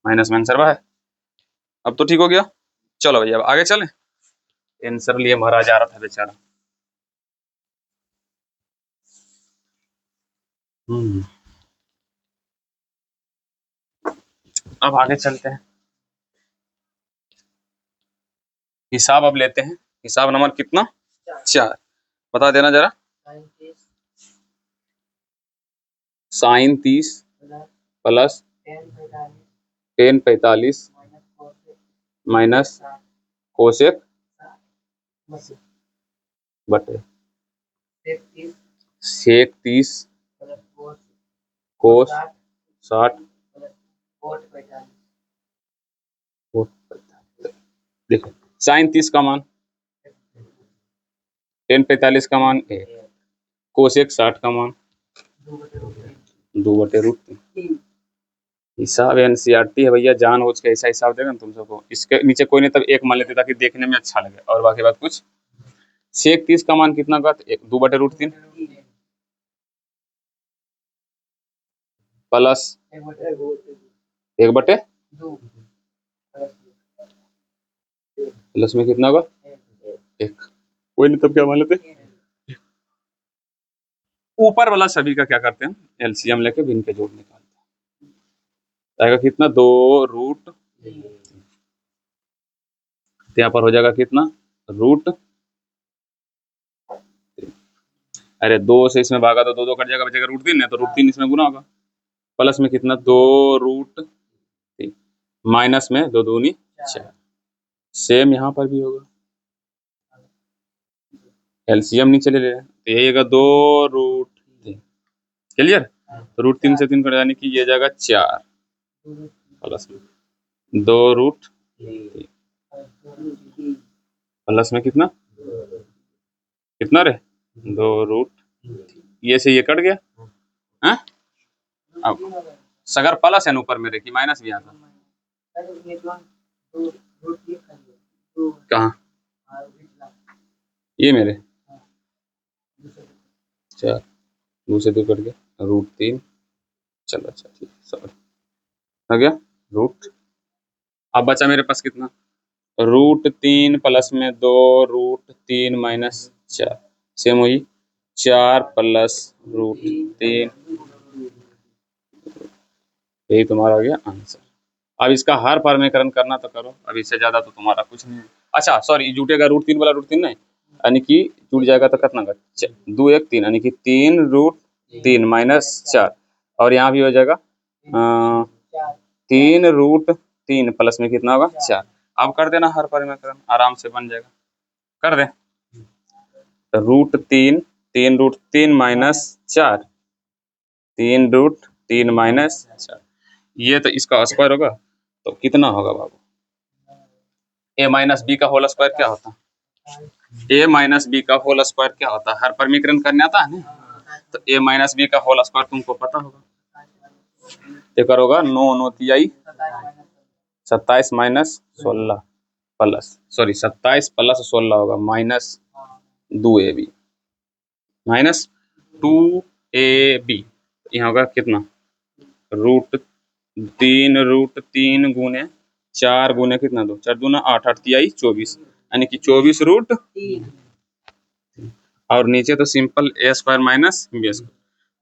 [SPEAKER 1] माइनस में आंसर है। अब तो ठीक हो गया, चलो भैया अब आगे चलें, आंसर लिए महाराज आ रहा था बेचारा। अब आगे चलते हैं, हिसाब अब लेते हैं, हिसाब नंबर कितना 4, बता देना जरा। Sine 30 plus tan 45 minus cosec बटे सेक 30 कोस 60 देखो साइन 30 का मान, टेन 45 का मान 1, कोसेक 60 का मान 2/√3। हिसाब एनसीईआरटी है भैया, जान बूझ के ऐसा हिसाब देगा ना तुम सबको, इसके नीचे कोई नहीं तब 1 मान लेते ताकि देखने में अच्छा लगे, और बाकी बात कुछ। सेक 30 का मान कितना का 2/√3 प्लस 1/2 प्लस में कितना होगा 1, कोई नहीं तब क्या मान लेते, ऊपर वाला सभी का क्या करते हैं एलसीएम लेके भिन्न के जोड़ निकालते हैं, आएगा कितना 2√, यहाँ पर हो जाएगा कितना √, अरे 2 से इसमें भागा तो 2 कट जाएगा, बचेगा √3 है तो √3 इसमें गुना होगा, प्लस में कितना 2√3 माइनस में 2 दूनी 4, सेम यहाँ पर भी होगा, एलसीएम नीचे ले ले तो यही होगा 2√3, क्लियर, तो √3 से 3 कट यानी कि ये जाएगा 4 प्लस में 2√3 प्लस में कितना कितना रे 2√3, ये से ये कट गया हाँ, अब सगर प्लस है ऊपर मेरे की माइनस भी आता कहाँ ये मेरे 4 2 से 2 कट गया √3, चलो अच्छा ठीक है सॉरी हो गया रूट, अब बचा मेरे पास कितना √3 प्लस में 2√3 माइनस 4, सेम वही 4 प्लस √3, यही तुम्हारा हो गया आंसर। अब इसका हर परमेकरण करना तो करो, अब इससे ज्यादा तो तुम्हारा कुछ नहीं है। अच्छा सॉरी जुटेगा √3 वाला √3 नहीं, यानी कि जुट जाएगा तो कितना का 2 1 3 यानी कि 3√3 माइनस 4, और यहाँ भी हो जाएगा 3√3 प्लस में कितना होगा 4। अब कर देना हर परिमेय आराम से बन जाएगा, कर दे। तो √3 3√3 माइनस 4 3√3 माइनस 4, ये तो इसका स्क्वायर होगा तो कितना होगा बाबू? a माइनस बी का होल स्क्वायर क्या होता है? a माइनस बी का होल स्क्वायर क्या होता है? हर परिमीकरण करने आता है ना, तो a माइनस बी का होल स्क्वायर तुमको पता होगा, ये करोगा 9 9 तिहाई 27 माइनस 16 प्लस 27 प्लस 16 होगा माइनस 2ab माइनस 2ab, यहाँ होगा कितना? √3 गुने 4 गुने कितना 2 4 दूना 8 8 तिहाई 24, यानी कि 24√3 और नीचे तो simple a square minus b square,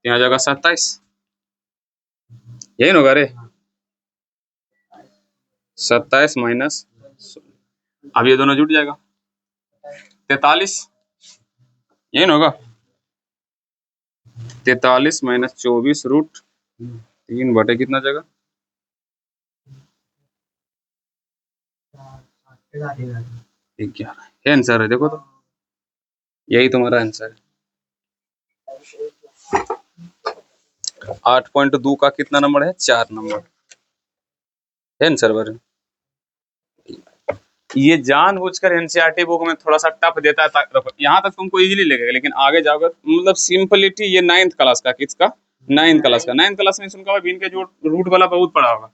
[SPEAKER 1] यहाँ जाएगा 27, यही ना होगा रे 27 माइनस, अब ये दोनों जुट जाएगा 43, यही ना होगा 43 माइनस 24√3 बटे कितना जगह 11, ये आंसर है, देखो तो यही तुम्हारा आंसर है। 8.2 का कितना नंबर है? 4 नंबर है आंसर बारे। ये जानबूझकर एनसीईआरटी बुक में थोड़ा सा टफ देता है, यहाँ तक तुमको इजीली लगेगा, लेकिन आगे जाओगे मतलब सिंपलिटी, ये 9th क्लास का, किसका? 9th क्लास का। 9th क्लास में सुनकर भिन्न के जोड़ रूट वाला बहुत पढ़ा होगा।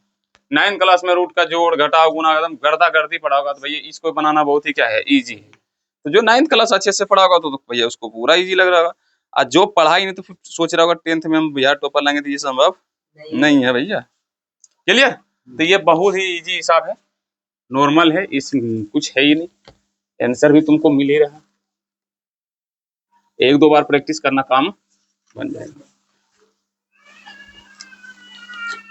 [SPEAKER 1] 9th क्लास में रूट का जोड़ घटाव गुणा एकदम गर्दा गर्दी पढ़ा होगा, तो भैया इसको बनाना बहुत ही क्या है, ईजी है। तो जो 9th क्लास अच्छे से पढ़ा होगा तो भैया उसको पूरा ईजी लग रहा होगा, और जो पढ़ा ही नहीं तो फिर सोच रहा होगा 10th में हम बिहार टॉपर लाएंगे, तो ये संभव नहीं है भैया। क्लियर? तो ये बहुत ही ईजी हिसाब है, नॉर्मल है, इस कुछ है ही नहीं, आंसर भी तुमको मिल ही रहा। एक दो बार प्रैक्टिस करना काम बन जाएगा।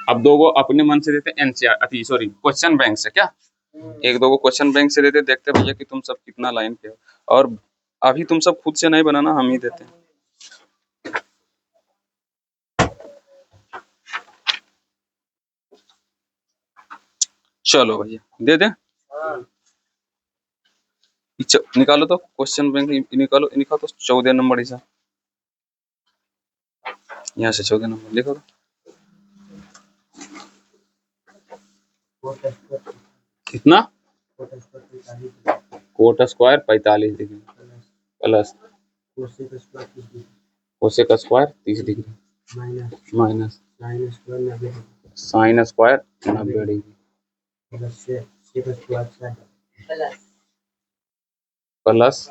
[SPEAKER 1] अब दो गो अपने मन से देते एनसीईआरटी सॉरी क्वेश्चन बैंक से, क्या एक दो गो क्वेश्चन बैंक से देते, देखते भैया कि तुम सब कितना लाइन पे हो, और अभी तुम सब खुद से नहीं बनाना, हम ही देते हैं। चलो भैया दे दे, निकालो तो क्वेश्चन बैंक निकालो, निकालो तो 14 नंबर हिसाब, यहाँ से 14 नंबर लिखो तो। कितना? Coat square 45 degree plus cosec square 30 degree minus sine square 90 degree plus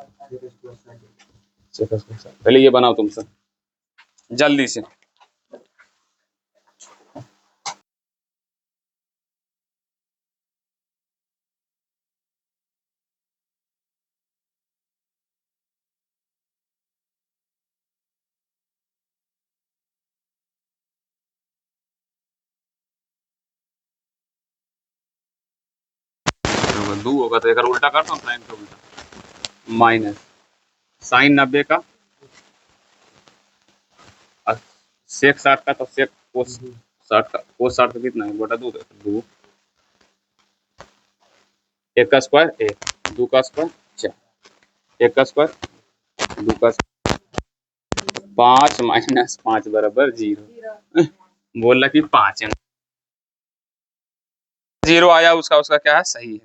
[SPEAKER 1] पहले ये बनाओ तुम सब जल्दी से। दो होगा तो एक उल्टा करता हूँ, साइन का उल्टा माइनस साइन 90 का सेक 60 का, तो सेक कोस 60 का, कोस 60 का कितना है बटा 2 2 1 का स्क्वायर 1 2 का स्क्वायर 4 1 का स्क्वायर 2 का 5 माइनस 5 बराबर 0। बोल रहा कि 5 0 आया, उसका क्या है, सही है।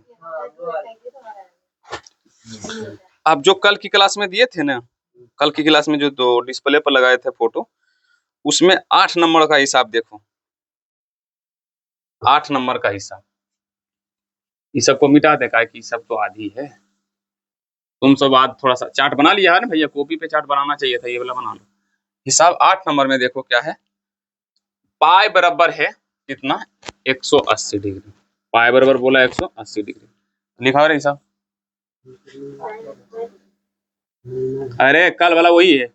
[SPEAKER 1] अब जो कल की क्लास में दिए थे ना, कल की क्लास में जो दो डिस्प्ले पर लगाए थे फोटो, उसमें 8 नंबर का हिसाब देखो, 8 नंबर का हिसाब, इस सबको मिटा दे का कि सब तो आधी है। तुम सब आज थोड़ा सा चार्ट बना लिया है ना भैया, कॉपी पे चार्ट बनाना चाहिए था, ये वाला बना लो। हिसाब 8 नंबर में देखो क्या है, पाई बराबर है कितना 180 डिग्री, पाई बराबर बोला 180 डिग्री, लिखा है हिसाब। अरे कल वाला वही है,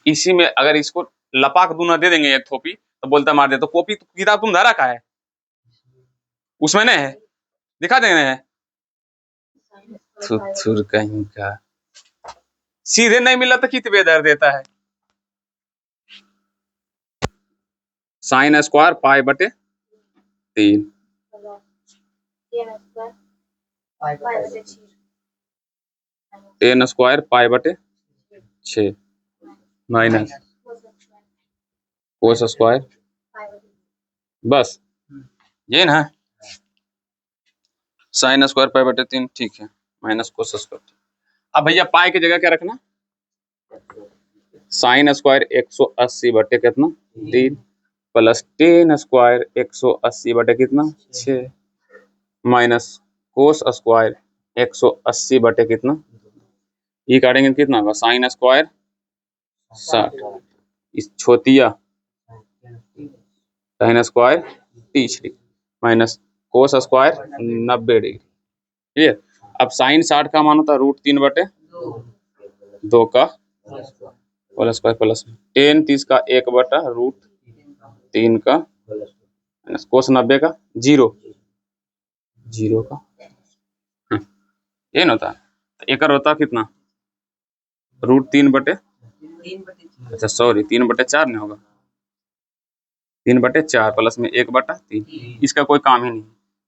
[SPEAKER 1] इसी में अगर इसको लपाक दूना दे देंगे एक थोपी तो बोलता मार दे, तो कॉपी किताब तुम धारा का है, उसमें नहीं है, दिखा देंगे है थुर कहीं का, सीधे नहीं मिला तो कित बेदर देता है। साइन स्क्वायर पाई बटे 3 टेन स्क्वायर पाई बटे 6 माइनस कोस स्क्वायर, बस ये ना, साइन स्क्वायर पाई बटे 3 ठीक है, माइनस कोस स्क्वायर। अब भैया पाई की जगह क्या रखना, साइन स्क्वायर 180 बटे कितना 3 प्लस टेन स्क्वायर 180 बटे कितना 6 माइनस कोस स्क्वायर 180 बटे कितना, ये काटेंगे कितना होगा, साइन स्क्वायर 60, इस छोतिया sine square 30 degree minus cos square 90 degree. Clear. अब साइन 60 का मान होता है √3 बटे 2 का होल स्क्वायर प्लस टेन 30 का 1 बटा √3 का माइनस कोस 90 का 0 का ये ना होता है, एक होता कितना √3 बटे, अच्छा सॉरी 3 बटे 4 नहीं होगा, 3 बटे 4 प्लस में 1 बटा 3, इसका कोई काम ही नहीं,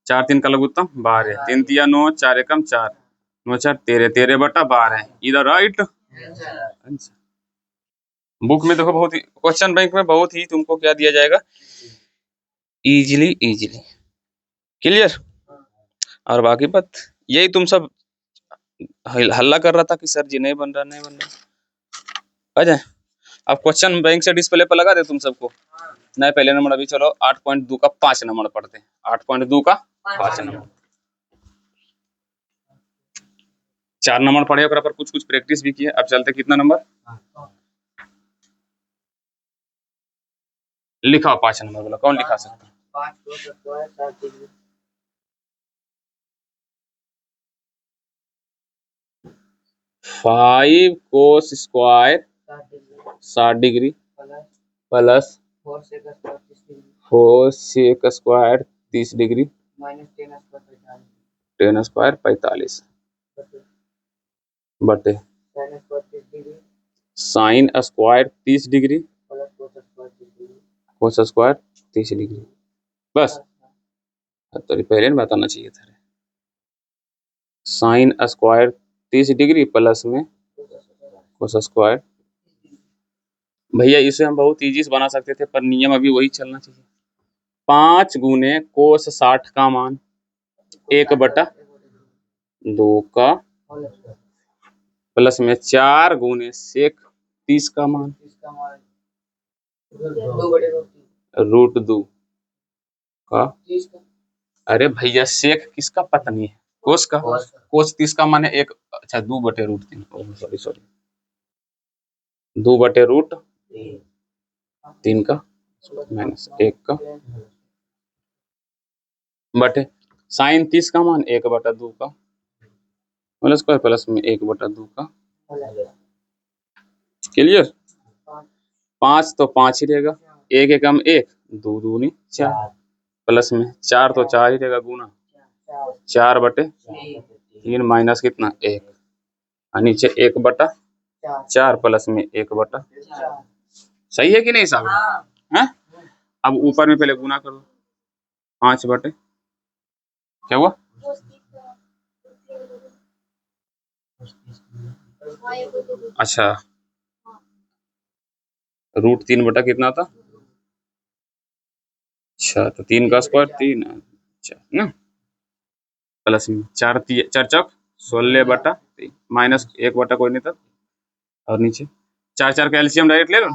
[SPEAKER 1] 4 3 का लघुत्तम 12, 3 तिया 9, 4 एकम 4, 9 4 13, 13 बटा 12, इधर राइट। बुक में देखो बहुत ही, क्वेश्चन बैंक में बहुत ही तुमको क्या दिया जाएगा, इजीली क्लियर। और बाकी बात यही, तुम सब हल्ला कर रहा था कि सर जी नहीं बन रहा आ जाए। अब क्वेश्चन बैंक से डिस्प्ले पर लगा दे तुम सबको, नहीं पहले नंबर अभी चलो 8.2 का 5 नंबर पढ़ते हैं, 8.2 का 5 नंबर 4 नंबर पढ़े, ओकरा पर कुछ प्रैक्टिस भी किए। अब चलते कितना नंबर लिखा 5 नंबर बोला, कौन लिखा सकता है, 5 cos square 60 degree plus 4 sec square 30 degree tan square 45 बटे sine square 30 degree cos square 30 degree, बस तो पहले नहीं बताना चाहिए था, साइन स्क्वायर 30 डिग्री प्लस में कोस स्क्वायर। भैया इसे हम बहुत इजी से बना सकते थे, पर नियम अभी वही चलना चाहिए, 5 गुने कोस 60 का मान 1 बटा 2 का प्लस में 4 गुने सेक 30 का मान √2 का, अरे भैया सेक किसका पत्नी है, कोस का, कोस 30 का मान है 1, अच्छा 2 बटे √3, सॉरी 2 बटे √3 का माइनस 1 का बटे साइन 30 का मान 1 बटा 2 का होल स्क्वायर प्लस में 1 बटा 2 का। क्लियर। 5 तो 5 ही रहेगा, 1 एकम 1, 2 दूनी 4 प्लस में 4 तो 4 ही रहेगा गुना 4 बटे 3 माइनस कितना 1, और नीचे 1 बटा 4 प्लस में 1 बटा, सही है कि नहीं साहब, हैं? अब ऊपर में पहले गुना करो, 5 बटे क्या हुआ, अच्छा √3 बटा कितना था, अच्छा तो 3 का स्क्वायर 3, अच्छा ना, प्लस में 4 चौक 16 बटा 3 माइनस 1 बटा कोई नहीं था, और नीचे 4 4 का एलसीएम डायरेक्ट ले लो,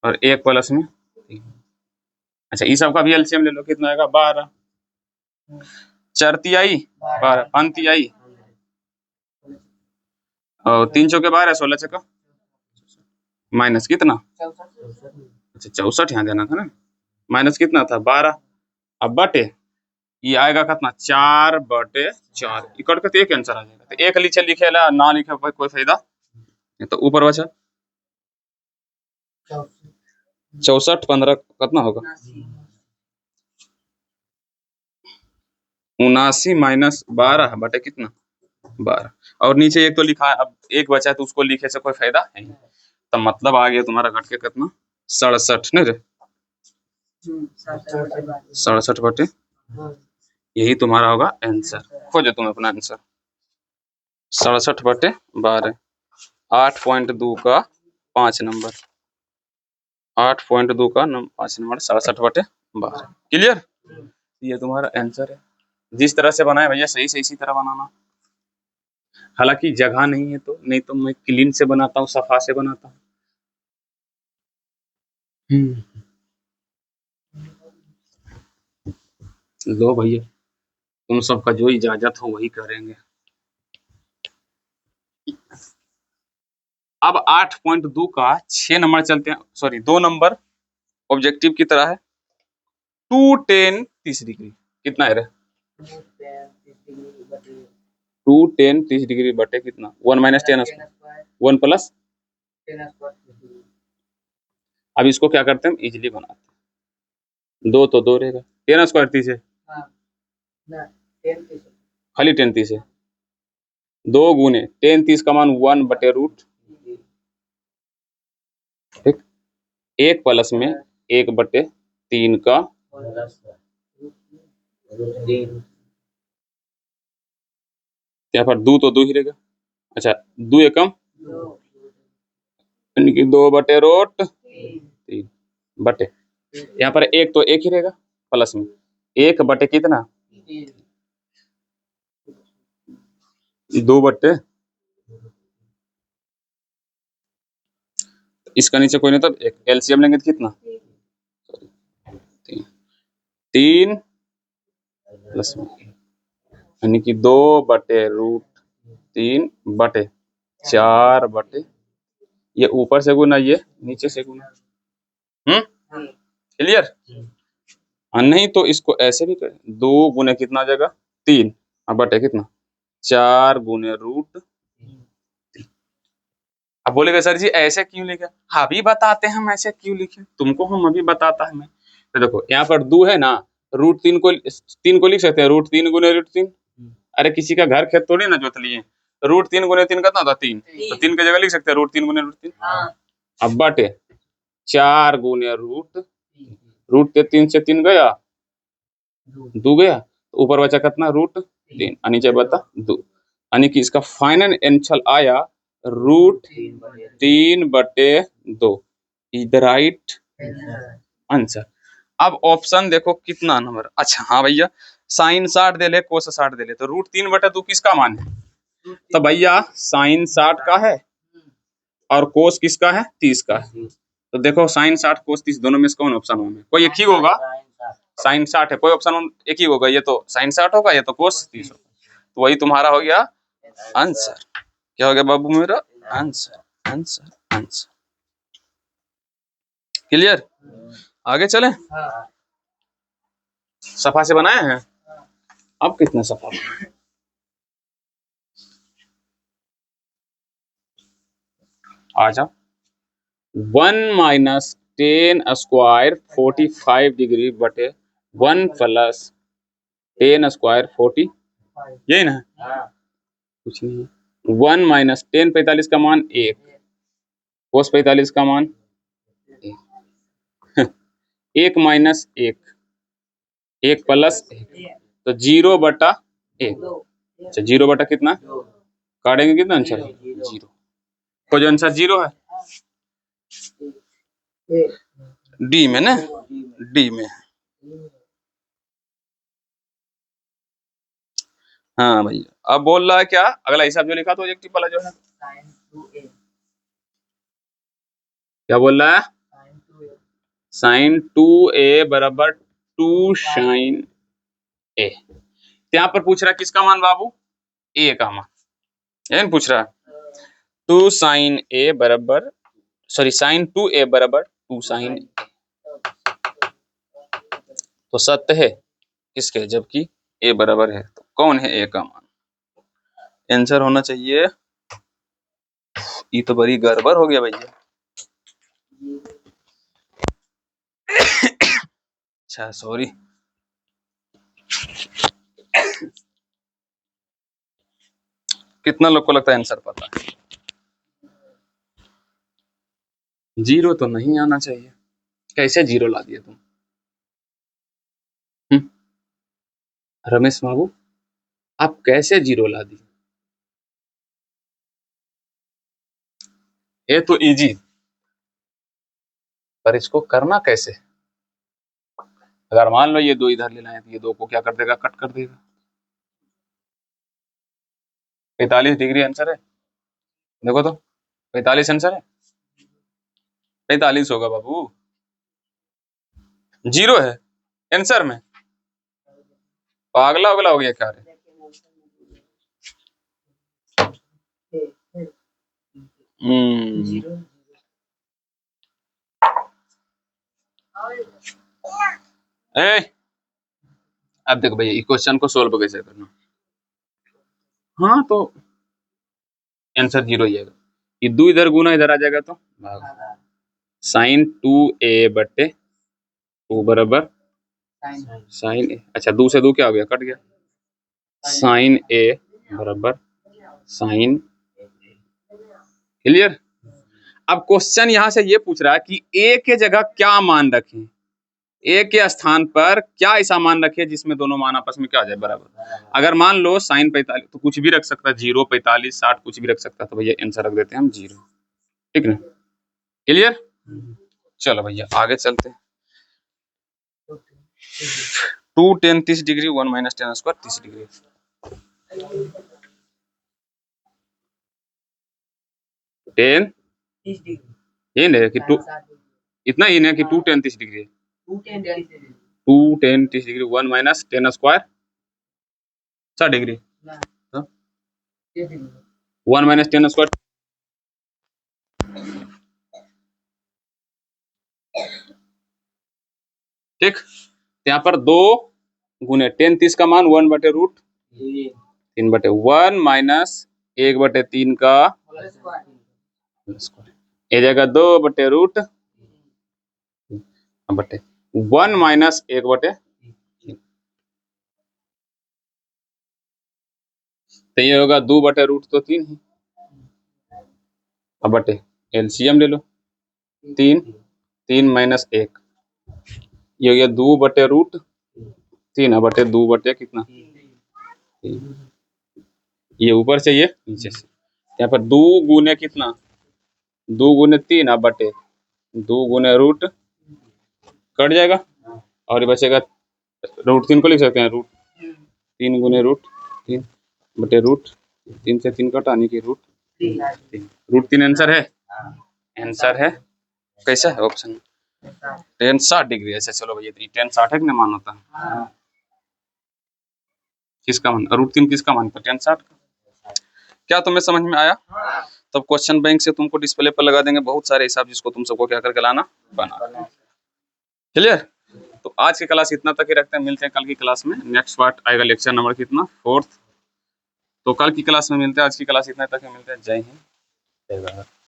[SPEAKER 1] और 1 प्लस में 3, अच्छा इस सब का भी एलसीएम ले लो, कितना आएगा 12, 4 तिहाई 12, 5 तिहाई और 3 चौके 12, 16 चौका माइनस कितना, अच्छा 64 यहाँ देना था ना, माइनस कितना था 12, अब बटे ये आएगा कितना 4 बटे 4, इकड़ के तो एक आंसर आ जाएगा, तो एक नीचे लिखे ला ना लिखे कोई फायदा, तो ऊपर बचा 64 15 कितना होगा 79 माइनस 12 बटे कितना 12, और नीचे एक तो लिखा है, अब एक बचा है तो उसको लिखे से कोई फायदा नहीं, तो मतलब आ गया तुम्हारा घट के कितना 67 नहीं रे, 67 यही तुम्हारा होगा आंसर। खोजो तुम अपना आंसर। 67/12 8.2 का 5 नंबर। 8.2 का 5 नंबर 67/12। क्लियर? ये तुम्हारा आंसर है। जिस तरह से बनाए भैया सही से इसी तरह बनाना। हालांकि जगह नहीं है तो, नहीं तो मैं क्लीन से बनाता हूँ, सफा से बनाता हूँ। लो भैया, तुम सबका जो इजाजत हो वही करेंगे। अब 8.2 का 6 नंबर चलते हैं, सॉरी 2 नंबर ऑब्जेक्टिव की तरह है। 2tan 30 डिग्री कितना है रे? 2tan 30 डिग्री बटे कितना? 1 - 10 1 प्लस। अब इसको क्या करते हैं, हम इजिली बनाते हैं। 2 तो 2 रहेगा, 10 स्क्वायर 30 है, खाली 10 30 है। 2 गुने 10 30 का मान 1/√। ठीक, 1 प्लस में 1/3 का यहाँ पर 2 तो 2 ही रहेगा। अच्छा 2 एकम यानी कि 2/√3 बटे, यहाँ पर 1 तो 1 ही रहेगा प्लस में 1 बटे कितना? 2 बटे, इसका नीचे कोई नहीं तो एलसीएम लेंगे तो कितना? 3 प्लस में यानी कि 2/√3 बटे 4 बटे, ये ऊपर से गुना ये नीचे से गुना। क्लियर? नहीं तो इसको ऐसे भी करें, 2 गुने कितना जगह 3 और बटे कितना 4 गुने √। अब बोलेगा सर जी ऐसे क्यों लिखे? अभी बताते हैं हम ऐसे क्यों लिखे, तुमको हम अभी बताता है मैं। तो देखो यहाँ पर 2 है ना, √3 को 3 को लिख सकते हैं, √3 गुने √3। अरे किसी का घर खेत थोड़ी ना जोत लिए, √3 गुने 3 कितना था? 3, तो 3 की जगह लिख सकते हैं √3 गुने √3। अब बटे 4 गुने √3 से 3 गया 2 गया, तो ऊपर बचा कितना? √3 और नीचे बता 2, यानी कि इसका फाइनल आंसर आया √3/2 इज द राइट आंसर। अब ऑप्शन देखो कितना नंबर। अच्छा हाँ भैया, साइन 60 दे ले, कोस 60 दे ले, तो √3/2 किसका मान है? तो भैया साइन 60 का है और कोस किसका है? 30 का है। तो देखो साइन 60 कोस 30 दोनों में से कौन ऑप्शन वन है? कोई एक ही होगा। साइन 60 है, कोई ऑप्शन एक ही होगा, ये तो साइन 60 होगा, ये तो कोस 30 होगा। तो वही तुम्हारा हो गया आंसर। क्या हो गया बाबू मेरा? Answer answer answer. क्लियर? आगे चले? सफा से बनाए हैं। अब कितना सफा बनाए? आ जाओ। 1 - 10 स्क्वायर 45 डिग्री बटे 1 प्लस 10 स्क्वायर 40, यही ना? कुछ नहीं। 1 - 10 45 का मान 1, कोस 45 का मान 1 माइनस 1, 1 प्लस 1, तो 0/1। अच्छा 0 कितना काटेंगे, कितना आंसर है? 0। तो जो आंसर 0 है डी में ना, डी में। हाँ भैया, अब बोल रहा है क्या अगला हिसाब जो लिखा तो ऑब्जेक्टिव वाला जो है, क्या बोल रहा है? sin 2a बराबर 2 sin a। यहाँ पर पूछ रहा है किसका मान बाबू? a का मान, ये पूछ रहा है। 2 sin a बराबर, सॉरी sin 2a बराबर 2 sin a, तो सत्य है किसके? जबकि a बराबर है, तो कौन है a का मान? आंसर होना चाहिए, ये तो बड़ी गड़बड़ हो गया भैया। अच्छा सॉरी, कितना लोग को लगता है आंसर पता है? 0 तो नहीं आना चाहिए, कैसे 0 ला दिया तुम? रमेश बाबू आप कैसे 0 ला दिए? ये तो इजी, पर इसको करना कैसे? अगर मान लो ये 2 इधर लेना है तो ये 2 को क्या कर देगा, कट कर देगा। 45 डिग्री आंसर है, देखो तो 45 आंसर है, 45 होगा बाबू, 0 है आंसर में। पागला उगला हो गया क्या रे? ए, अब देखो भैया इस क्वेश्चन को सोल्व कैसे करना। हाँ तो आंसर 0 ही आएगा, ये 2 इधर गुना इधर आ जाएगा तो साइन 2a बटे 2 बराबर साइन ए, अच्छा 2 से 2 क्या हो गया, कट गया, साइन ए बराबर साइन, क्लियर। अब क्वेश्चन यहां से ये पूछ रहा है कि ए के जगह क्या मान रखें, ए के स्थान पर क्या ऐसा मान रखे जिसमें दोनों मान आपस में क्या आ जाए, बराबर। अगर मान लो साइन 45 तो कुछ भी रख सकता है, 0 45 60 कुछ भी रख सकता है, तो भैया आंसर रख देते हैं हम 0, ठीक ना, क्लियर। चलो भैया आगे चलते हैं। 2 10 30 डिग्री 1 माइनस 10 स्क्वायर 30 डिग्री, 10 ये नहीं कि 2 इतना ही नहीं कि 2 10 30 degree, 2 10 30 degree 1 minus 10 square 60 degree, 1 minus 10 square, ठीक। यहाँ पर 2 गुने 10 30 का मान 1 बटे रूट 3 बटे 1 माइनस 1 बटे 3 का ए जगह 2 बटे रूट बटे 1 माइनस 1 बटे, तो ये होगा 2 बटे रूट तो 3 ही, अब बटे एलसीएम ले लो, 3 माइनस 1 ये हो गया 2 बटे रूट 3 बटे 2 बटे कितना, ये ऊपर से ये नीचे से, यहाँ पर 2 गुने कितना, 2 गुने 3 बटे 2 गुने रूट कट जाएगा और ये बचेगा रूट 3 को लिख सकते हैं, रूट 3 गुने रूट 3 बटे रूट 3 से 3 कटा यानी कि रूट 3 आंसर है, आंसर है कैसा है ऑप्शन 10 60 डिग्री। ऐसे चलो भैया 10 60 है कि नहीं मान होता है, किसका मान, रूट 3 किसका मान, 10 60 का। क्या तुम्हें समझ में आया? तब क्वेश्चन बैंक से तुमको डिस्प्ले पर लगा देंगे बहुत सारे हिसाब जिसको तुम सबको क्या करके लाना, बना, क्लियर। तो आज की क्लास इतना तक ही रखते हैं, मिलते हैं कल की क्लास में, नेक्स्ट पार्ट आएगा लेक्चर नंबर कितना 4th, तो कल की क्लास में मिलते हैं, आज की क्लास इतना तक ही मिलते हैं, जय हिंद जय भारत।